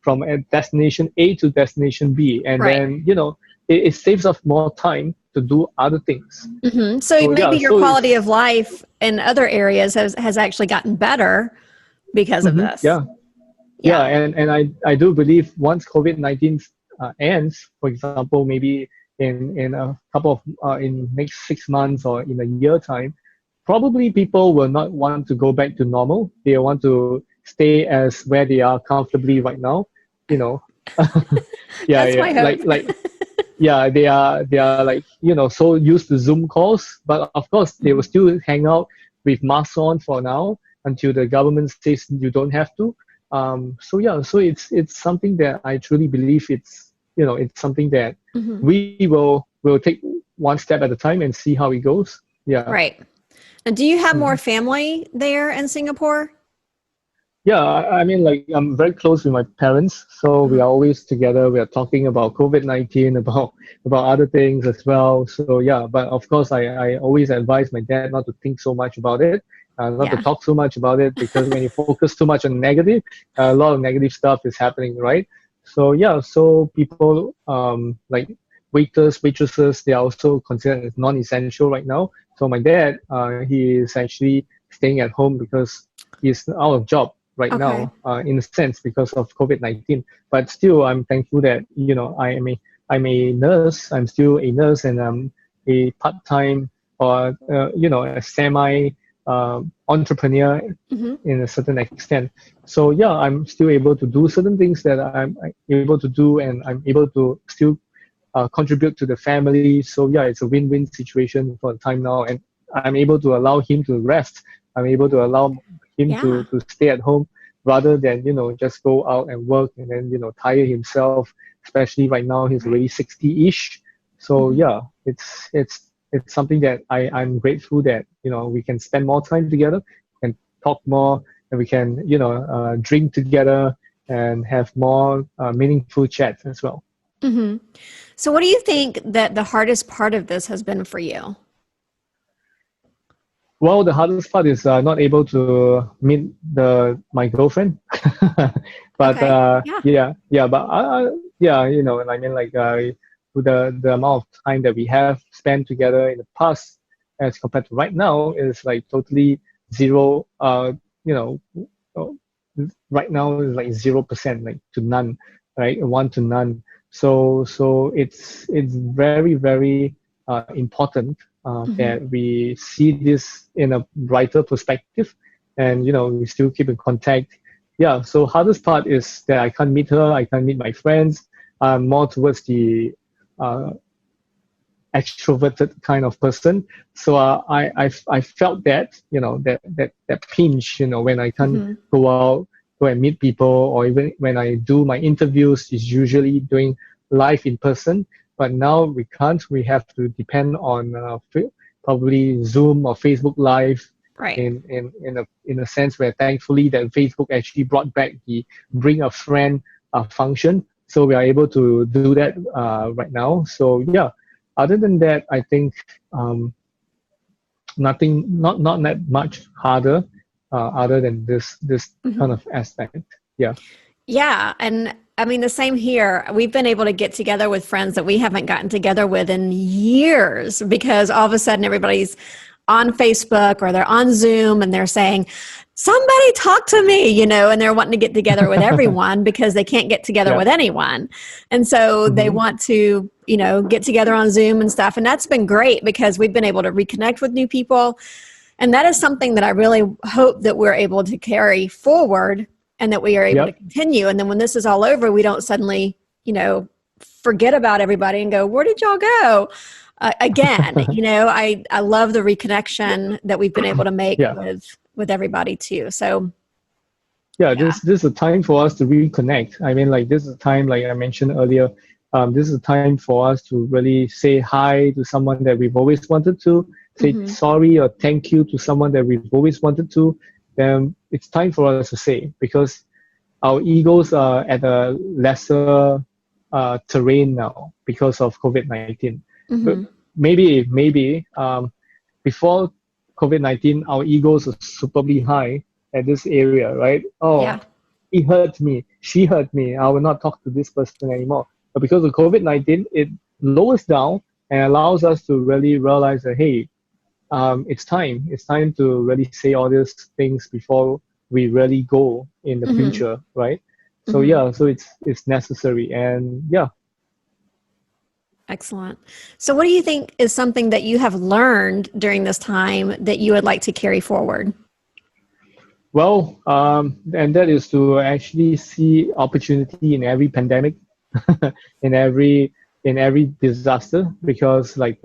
from a destination A to destination B, and Right. then it saves us more time to do other things. So maybe your quality of life in other areas has actually gotten better because of this. Yeah, and I do believe once COVID-19 ends, for example, maybe in a couple of in next 6 months or in a year time, probably people will not want to go back to normal. They want to stay as where they are comfortably right now. That's my hope. Yeah, they are like so used to Zoom calls, but of course they will still hang out with masks on for now until the government says you don't have to. So it's something that I truly believe it's something that we will take one step at a time and see how it goes. Yeah. Right. And do you have more family there in Singapore? Yeah, I mean, like, I'm very close with my parents, so we are always together. We are talking about COVID-19, about other things as well. So yeah, but of course, I always advise my dad not to think so much about it, not to talk so much about it, because when you focus too much on negative, a lot of negative stuff is happening, right? So yeah, so people like waiters, waitresses, they are also considered as non-essential right now. So my dad, he is actually staying at home because he's out of job. right Okay. now, in a sense, because of COVID-19. But still, I'm thankful that, I'm a nurse. I'm still a nurse, and I'm a part-time or, a semi entrepreneur Hmm. in a certain extent. So yeah, I'm still able to do certain things that I'm able to do, and I'm able to still contribute to the family. So yeah, it's a win-win situation for the time now, and I'm able to allow him to rest. I'm able to allow him Yeah. to stay at home rather than just go out and work and then tire himself. Especially right now, he's Right. already 60-ish. So Hmm. yeah, it's something that I'm grateful that we can spend more time together and talk more, and we can drink together and have more meaningful chats as well. Hmm. So, what do you think that the hardest part of this has been for you? Well, the hardest part is not able to meet my girlfriend, but Okay. Yeah. yeah, but yeah, and I mean, like, with the amount of time that we have spent together in the past as compared to right now is like totally zero. You know, uh, right now is like 0%, like to none, right? One to none. So it's very very important Hmm. that we see this in a brighter perspective, and we still keep in contact. Yeah, so hardest part is that I can't meet her, I can't meet my friends. I'm more towards the uh, extroverted kind of person. So I felt that that pinch, when I can't Hmm. go out, go and meet people, or even when I do my interviews, is usually doing live in person. But now we can't. We have to depend on probably Zoom or Facebook Live. Right. In a sense where thankfully that Facebook actually brought back the bring a friend function, so we are able to do that right now. So yeah, other than that, I think not that much harder, other than this kind Hmm. of aspect. Yeah. Yeah. And I mean, the same here. We've been able to get together with friends that we haven't gotten together with in years because all of a sudden everybody's on Facebook or they're on Zoom and they're saying, somebody talk to me, and they're wanting to get together with everyone because they can't get together Yeah. with anyone. And so they Mm-hmm. want to, get together on Zoom and stuff. And that's been great because we've been able to reconnect with new people. And that is something that I really hope that we're able to carry forward and that we are able to Yep. continue. And then when this is all over, we don't suddenly, forget about everybody and go, where did y'all go? Again, I love the reconnection that we've been able to make Yeah. with everybody too. So Yeah, yeah. this is a time for us to reconnect. I mean, like, this is a time, like I mentioned earlier, this is a time for us to really say hi to someone that we've always wanted to, say Hmm. sorry or thank you to someone that we've always wanted to. Then it's time for us to say, because our egos are at a lesser terrain now because of COVID-19. But Hmm. maybe before COVID-19, our egos are superbly high at this area, right? Oh, Yeah. he hurt me, she hurt me, I will not talk to this person anymore. But because of COVID-19, it lowers down and allows us to really realize that, hey, it's time. It's time to really say all these things before we really go in the Hmm. future, right? So Hmm. yeah, so it's necessary, and yeah. Excellent. So what do you think is something that you have learned during this time that you would like to carry forward? Well, and that is to actually see opportunity in every pandemic, in every disaster, because like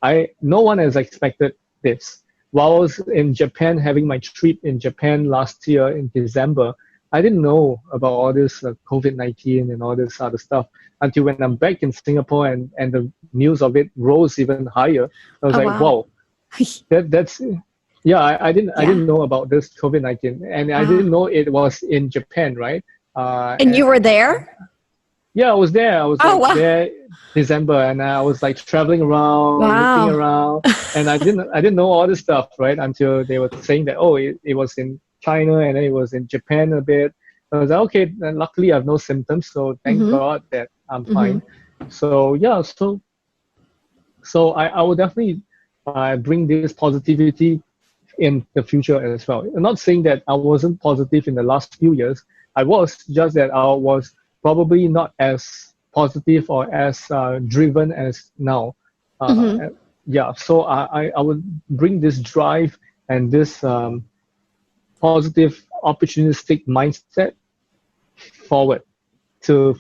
I no one has expected this. While I was in Japan having my trip in Japan last year in December, I didn't know about all this COVID-19 and all this other stuff until when I'm back in Singapore, and the news of it rose even higher. I was Oh, like, wow. wow, that's yeah. I didn't Yeah. know about this COVID-19, and I didn't Wow. know it was in Japan, right? And you were there? Yeah, I was there. I was Oh, like wow. there December, and I was like traveling around, looking Wow. around, and I didn't know all this stuff, right? Until they were saying that, oh, it was in China, and then it was in Japan a bit. I was like, okay, and luckily I have no symptoms, so thank Hmm. God that I'm Hmm. fine. So yeah, so I will definitely bring this positivity in the future as well. I'm not saying that I wasn't positive in the last few years. I was, just that I was probably not as positive or as driven as now. Mm-hmm. Yeah, so I would bring this drive and this positive, opportunistic mindset forward to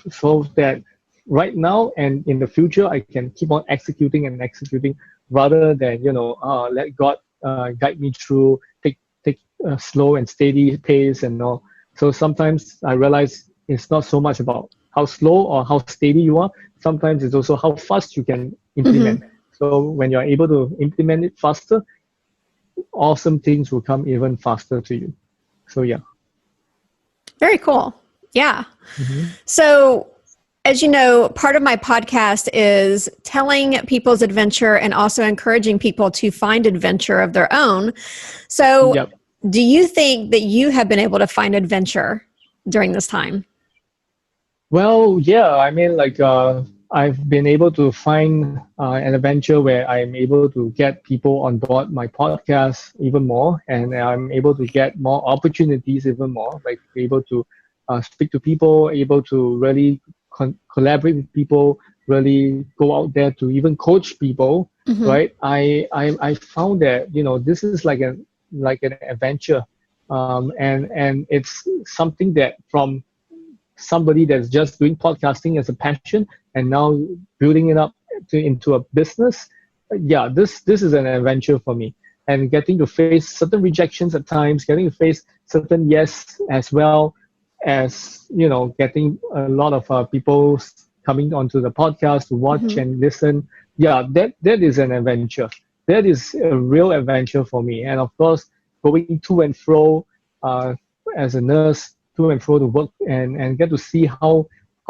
so that right now and in the future I can keep on executing and executing rather than let God guide me through, take a slow and steady pace and all. So sometimes I realize it's not so much about how slow or how steady you are. Sometimes it's also how fast you can implement. Mm-hmm. So when you're able to implement it faster, awesome things will come even faster to you. So yeah. Very cool. Yeah. Mm-hmm. So, as you know, part of my podcast is telling people's adventure and also encouraging people to find adventure of their own. So, Yep. do you think that you have been able to find adventure during this time? Well, yeah, I mean, I've been able to find an adventure where I'm able to get people on board my podcast even more, and I'm able to get more opportunities even more, like able to speak to people, able to really collaborate with people, really go out there to even coach people, Mm-hmm. right? I found that this is like an adventure, and it's something that from somebody that's just doing podcasting as a passion and now building it up into a business. Yeah, this is an adventure for me, and getting to face certain rejections at times, getting to face certain yes, as well as getting a lot of people coming onto the podcast to watch Mm-hmm. and listen. Yeah, that is an adventure. That is a real adventure for me. And of course, going to and fro uh, as a nurse, to and fro to work, and get to see how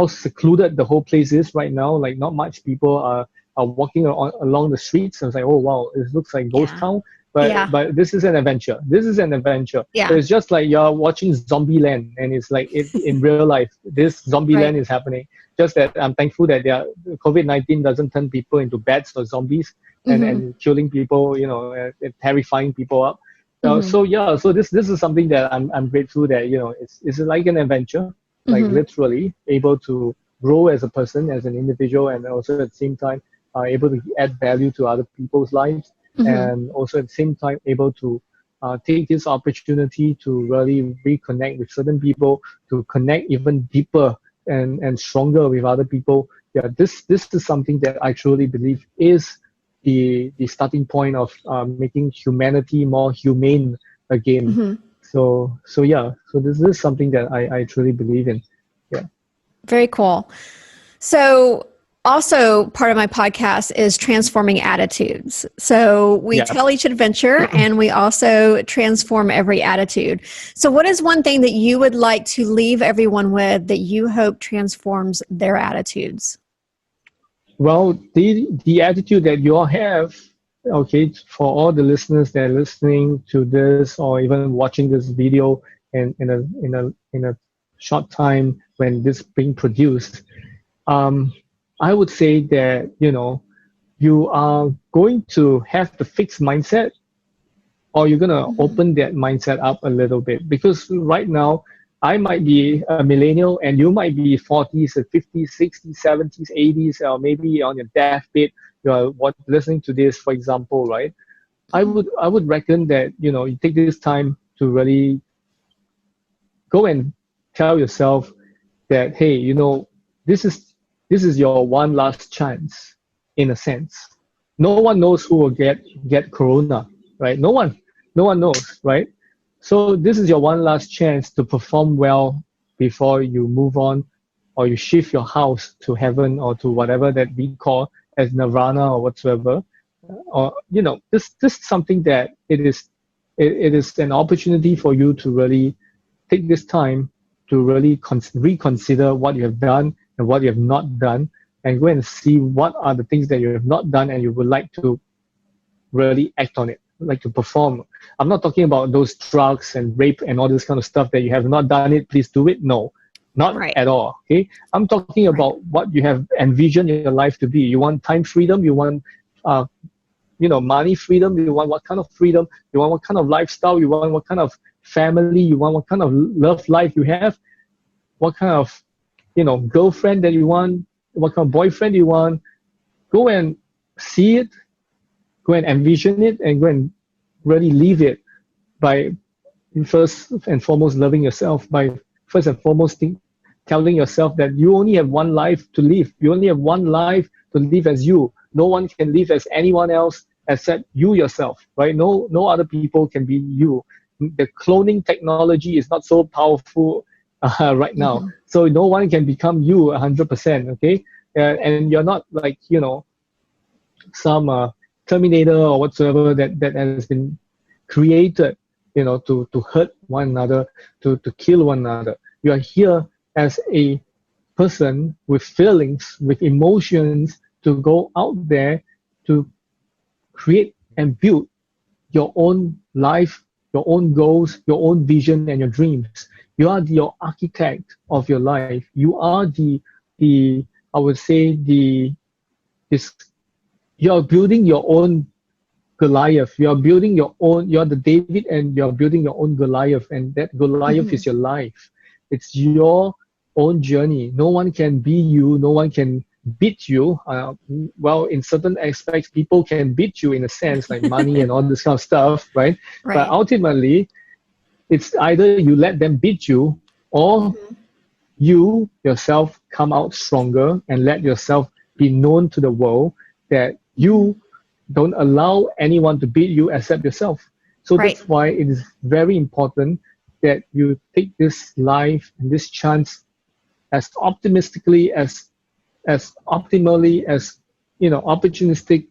secluded the whole place is right now. Like not much people are walking along the streets. And it's like, oh wow, it looks like ghost Yeah. town. Yeah. But this is an adventure. This is an adventure. So Yeah. it's just like you're watching Zombie Land, and it's like in real life, this Zombie Right. Land is happening. Just that I'm thankful that COVID-19 doesn't turn people into bats or zombies and Mm-hmm. and killing people, and terrifying people up. Mm-hmm. So yeah, so this is something that I'm grateful that it's like an adventure, like Mm-hmm. literally able to grow as a person, as an individual, and also at the same time able to add value to other people's lives, Mm-hmm. and also at the same time able to take this opportunity to really reconnect with certain people, to connect even deeper and stronger with other people. Yeah, this is something that I truly believe is the starting point of making humanity more humane again. Mm-hmm. So yeah, so this is something that I truly believe in. Yeah. Very cool. So, also part of my podcast is transforming attitudes. So, we Yeah. tell each adventure and we also transform every attitude. So, what is one thing that you would like to leave everyone with that you hope transforms their attitudes? Well, the attitude that you all have, okay, for all the listeners that are listening to this or even watching this video in a short time when this being produced, um, I would say that you are going to have the fixed mindset, or you're going to Mm-hmm. open that mindset up a little bit, because right now I might be a millennial and you might be 40s and 50s, 60s, 70s, 80s, or maybe on your deathbed. You're listening to this, for example, right? I would reckon that you take this time to really go and tell yourself that, hey, this is this is your one last chance, in a sense. No one knows who will get corona, right? No one knows, right? So this is your one last chance to perform well before you move on, or you shift your house to heaven, or to whatever that we call as nirvana or whatsoever. Or this is something that it is an opportunity for you to really take this time to really reconsider what you have done and what you have not done, and go and see what are the things that you have not done and you would like to really act on it, like to perform. I'm not talking about those drugs and rape and all this kind of stuff that you have not done it, please do it. No, not Right. at all. Okay, I'm talking Right. about what you have envisioned your life to be. You want time freedom, you want uh, money freedom, you want what kind of freedom, you want what kind of lifestyle, you want what kind of family, you want what kind of love life you have, what kind of, girlfriend that you want, what kind of boyfriend you want. Go and see it, go and envision it, and go and really live it by first and foremost loving yourself, by first and foremost telling yourself that you only have one life to live. You only have one life to live as you. No one can live as anyone else except you yourself, right? No other people can be you. The cloning technology is not so powerful right now. Mm-hmm. So no one can become you 100%, okay? And you're not like, some Terminator or whatsoever that has been created, to hurt one another, to kill one another. You are here as a person with feelings, with emotions, to go out there to create and build your own life, your own goals, your own vision, and your dreams. You are your architect of your life. You are I would say this. You're building your own Goliath. You're building your own. You're the David, and you're building your own Goliath, and that Goliath is your life. It's your own journey. No one can be you. No one can beat you. Well, in certain aspects, people can beat you in a sense, like money and all this kind of stuff, right? But ultimately, it's either you let them beat you, or you yourself come out stronger and let yourself be known to the world that you don't allow anyone to beat you except yourself. So that's why it is very important that you take this life and this chance as optimistically, as optimally, as opportunistic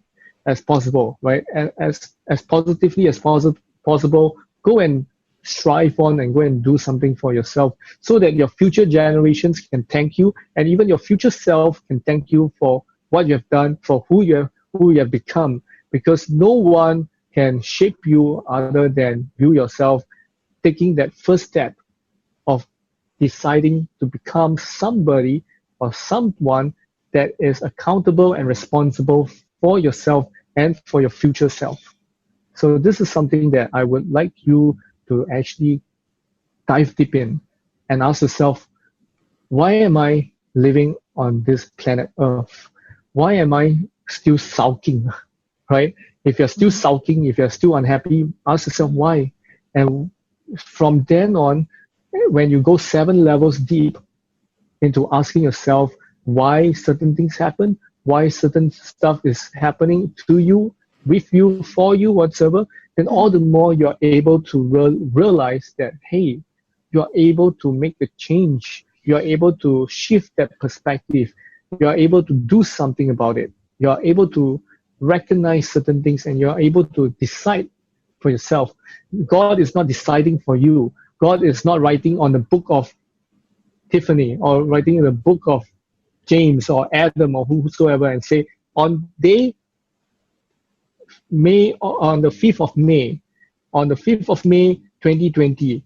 as possible, right? And as positively as possible. Go and strive on and go and do something for yourself, so that your future generations can thank you, and even your future self can thank you for what you have done, for who you have become. Because no one can shape you other than you yourself, taking that first step of deciding to become somebody or someone that is accountable and responsible for yourself and for your future self. So this is something that I would like you to actually dive deep in and ask yourself, why am I living on this planet Earth? Why am I still sulking, right? If you're still sulking, if you're still unhappy, ask yourself why. And from then on, when you go 7 levels deep into asking yourself why certain things happen, why certain stuff is happening to you, with you, for you, whatsoever, then all the more you're able to realize that, hey, you're able to make the change. You're able to shift that perspective. You're able to do something about it. You're able to recognize certain things, and you're able to decide for yourself. God is not deciding for you. God is not writing on the book of Tiffany or writing in the book of James or Adam or whosoever and say, on the 5th of May, 2020,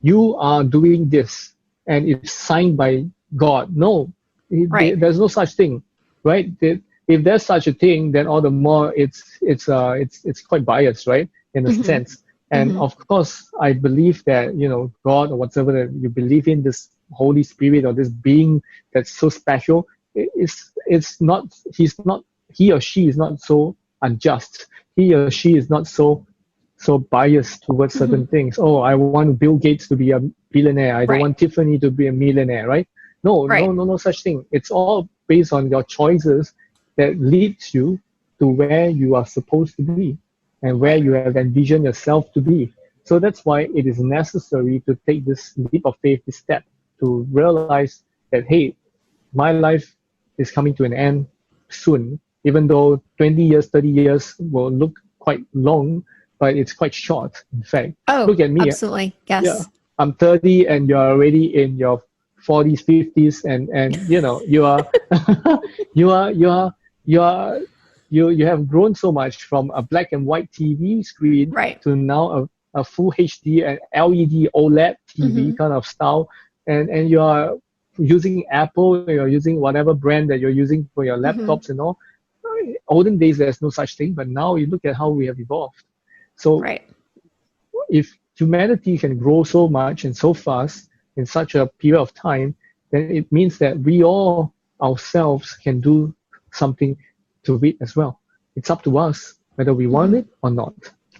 you are doing this, and it's signed by God. No, there's no such thing, right? If there's such a thing, then all the more it's quite biased, right? In a sense. And of course, I believe that God or whatever that you believe in, this Holy Spirit or this being that's so special, he or she is not so unjust. He or she is not so biased towards certain things. Oh, I want Bill Gates to be a billionaire. I don't want Tiffany to be a millionaire, right? No such thing. It's all based on your choices that leads you to where you are supposed to be and where you have envisioned yourself to be. So that's why it is necessary to take this leap of faith, this step, to realize that, hey, my life is coming to an end soon. Even though 20 years, 30 years will look quite long, but it's quite short, in fact. Look at me. Absolutely. Yes. Yeah, I'm 30 and you're already in your 40s, 50s, and you have grown so much from a black and white TV screen to now a full HD and LED OLED TV kind of style, and you are using Apple, you're using whatever brand that you're using for your laptops and all. olden days, there's no such thing, but now you look at how we have evolved. So Right. if humanity can grow so much and so fast in such a period of time, then it means that we all ourselves can do something to it as well. It's up to us whether we want it or not.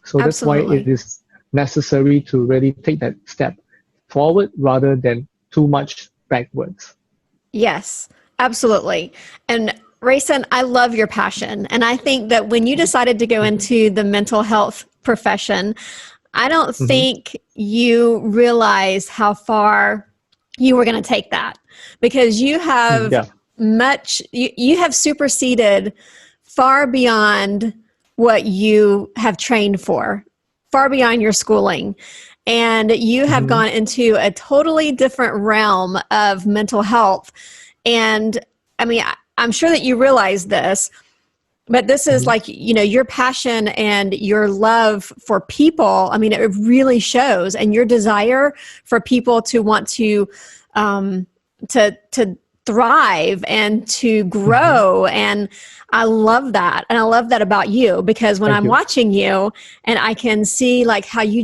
So that's why Absolutely. it is necessary to really take that step forward rather than too much backwards. Yes, absolutely. And Rayson, I love your passion. And I think that when you decided to go into the mental health profession, I don't think you realized how far you were going to take that, because you have you have superseded far beyond what you have trained for, far beyond your schooling. And you have gone into a totally different realm of mental health. And I mean, I'm sure that you realize this, but this is like, you know, your passion and your love for people. I mean, it really shows, and your desire for people to want to thrive and to grow. And I love that. And I love that about you, because when I'm watching you and I can see like how you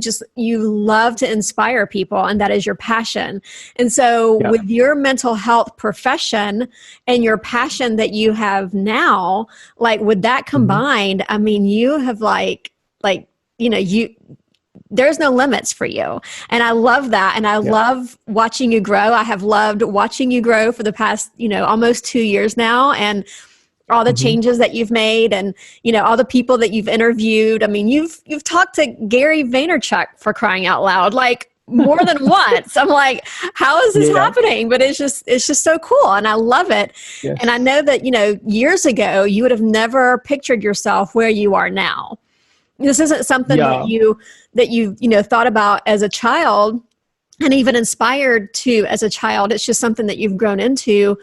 love to inspire people, and that is your passion. And so with your mental health profession and your passion that you have now, like with that combined, I mean, you have there's no limits for you. And I love that. And I love watching you grow. I have loved watching you grow for the past, almost 2 years now. And all the changes that you've made, and, all the people that you've interviewed. I mean, you've talked to Gary Vaynerchuk, for crying out loud, like more than once. I'm like, how is this happening? But it's just so cool. And I love it. Yes. And I know that, years ago, you would have never pictured yourself where you are now. This isn't something that you thought about as a child and even inspired to as a child. It's just something that you've grown into.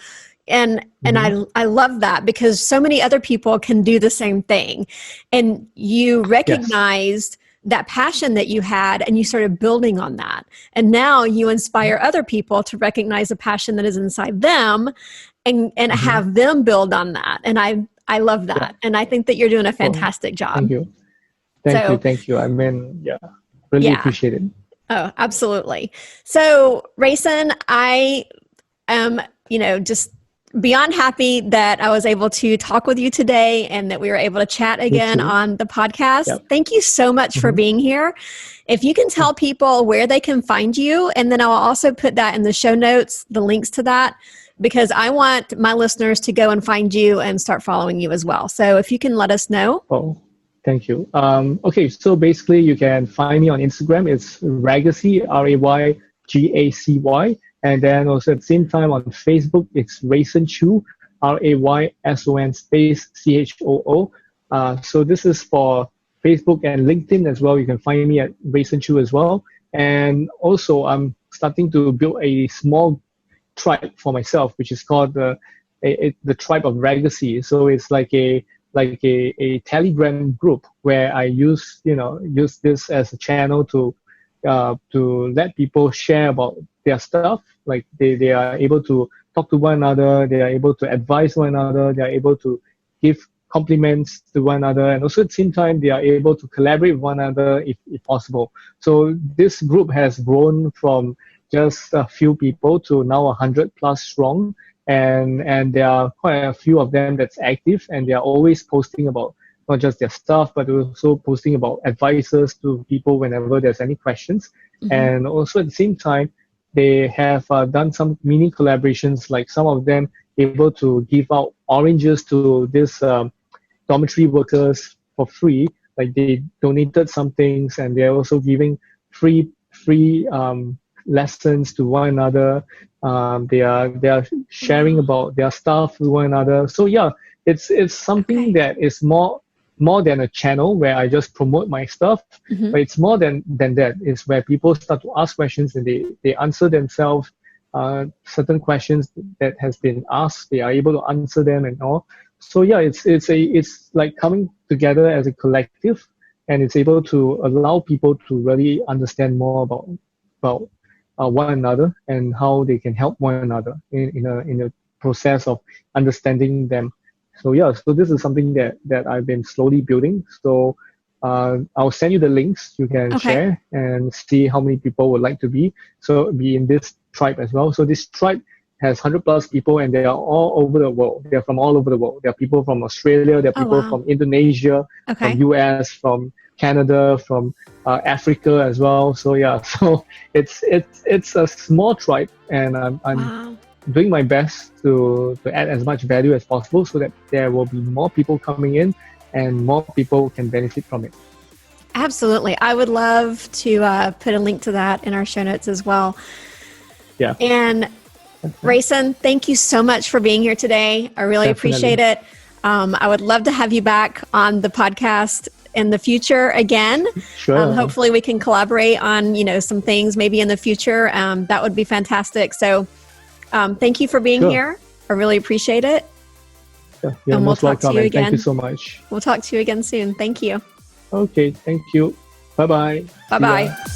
And I love that, because so many other people can do the same thing. And you recognized that passion that you had, and you started building on that. And now you inspire other people to recognize the passion that is inside them, and have them build on that. And I love that. Yeah. And I think that you're doing a fantastic job. Thank you. Thank you. I mean, really appreciate it. Oh, absolutely. So, Rayson, I am, just beyond happy that I was able to talk with you today, and that we were able to chat again on the podcast. Yep. Thank you so much for being here. If you can tell people where they can find you, and then I'll also put that in the show notes, the links to that, because I want my listeners to go and find you and start following you as well. So if you can let us know. Oh, thank you. Okay, so basically you can find me on Instagram. It's Raygacy, Raygacy. And then also at the same time on Facebook, it's Rayson Choo, Rayson space Choo. So this is for Facebook and LinkedIn as well. You can find me at Rayson Choo as well. And also I'm starting to build a small tribe for myself, which is called the tribe of Raygacy. So it's like a Telegram group where I use this as a channel to let people share about their stuff. Like they are able to talk to one another, they are able to advise one another, they are able to give compliments to one another, and also at the same time they are able to collaborate with one another if possible. So this group has grown from just a few people to now 100 plus strong, and there are quite a few of them that's active, and they are always posting about not just their stuff, but also posting about advices to people whenever there's any questions. And also at the same time, they have done some mini collaborations, like some of them able to give out oranges to this dormitory workers for free. Like they donated some things, and they're also giving free lessons to one another. They are sharing about their stuff with one another. So it's something that is more than a channel where I just promote my stuff, but it's more than that. It's where people start to ask questions, and they answer themselves certain questions that has been asked. They are able to answer them and all. So it's like coming together as a collective, and it's able to allow people to really understand more about one another and how they can help one another in a process of understanding them So yeah, so this is something that I've been slowly building. So I'll send you the links. You can share and see how many people would like to be in this tribe as well. So this tribe has 100+ people, and they are all over the world. They're from all over the world. There are people from Australia. There are people from Indonesia, from US, from Canada, from Africa as well. So yeah, so it's a small tribe, and I'm doing my best to add as much value as possible so that there will be more people coming in and more people can benefit from it. Absolutely. I would love to put a link to that in our show notes as well. Yeah. And Rayson, thank you so much for being here today. I really appreciate it. I would love to have you back on the podcast in the future again. Sure. Hopefully we can collaborate on, some things maybe in the future. That would be fantastic. So thank you for being here. I really appreciate it. Yeah, and we'll talk to you again. Thank you so much. We'll talk to you again soon. Thank you. Okay, thank you. Bye-bye. Bye-bye.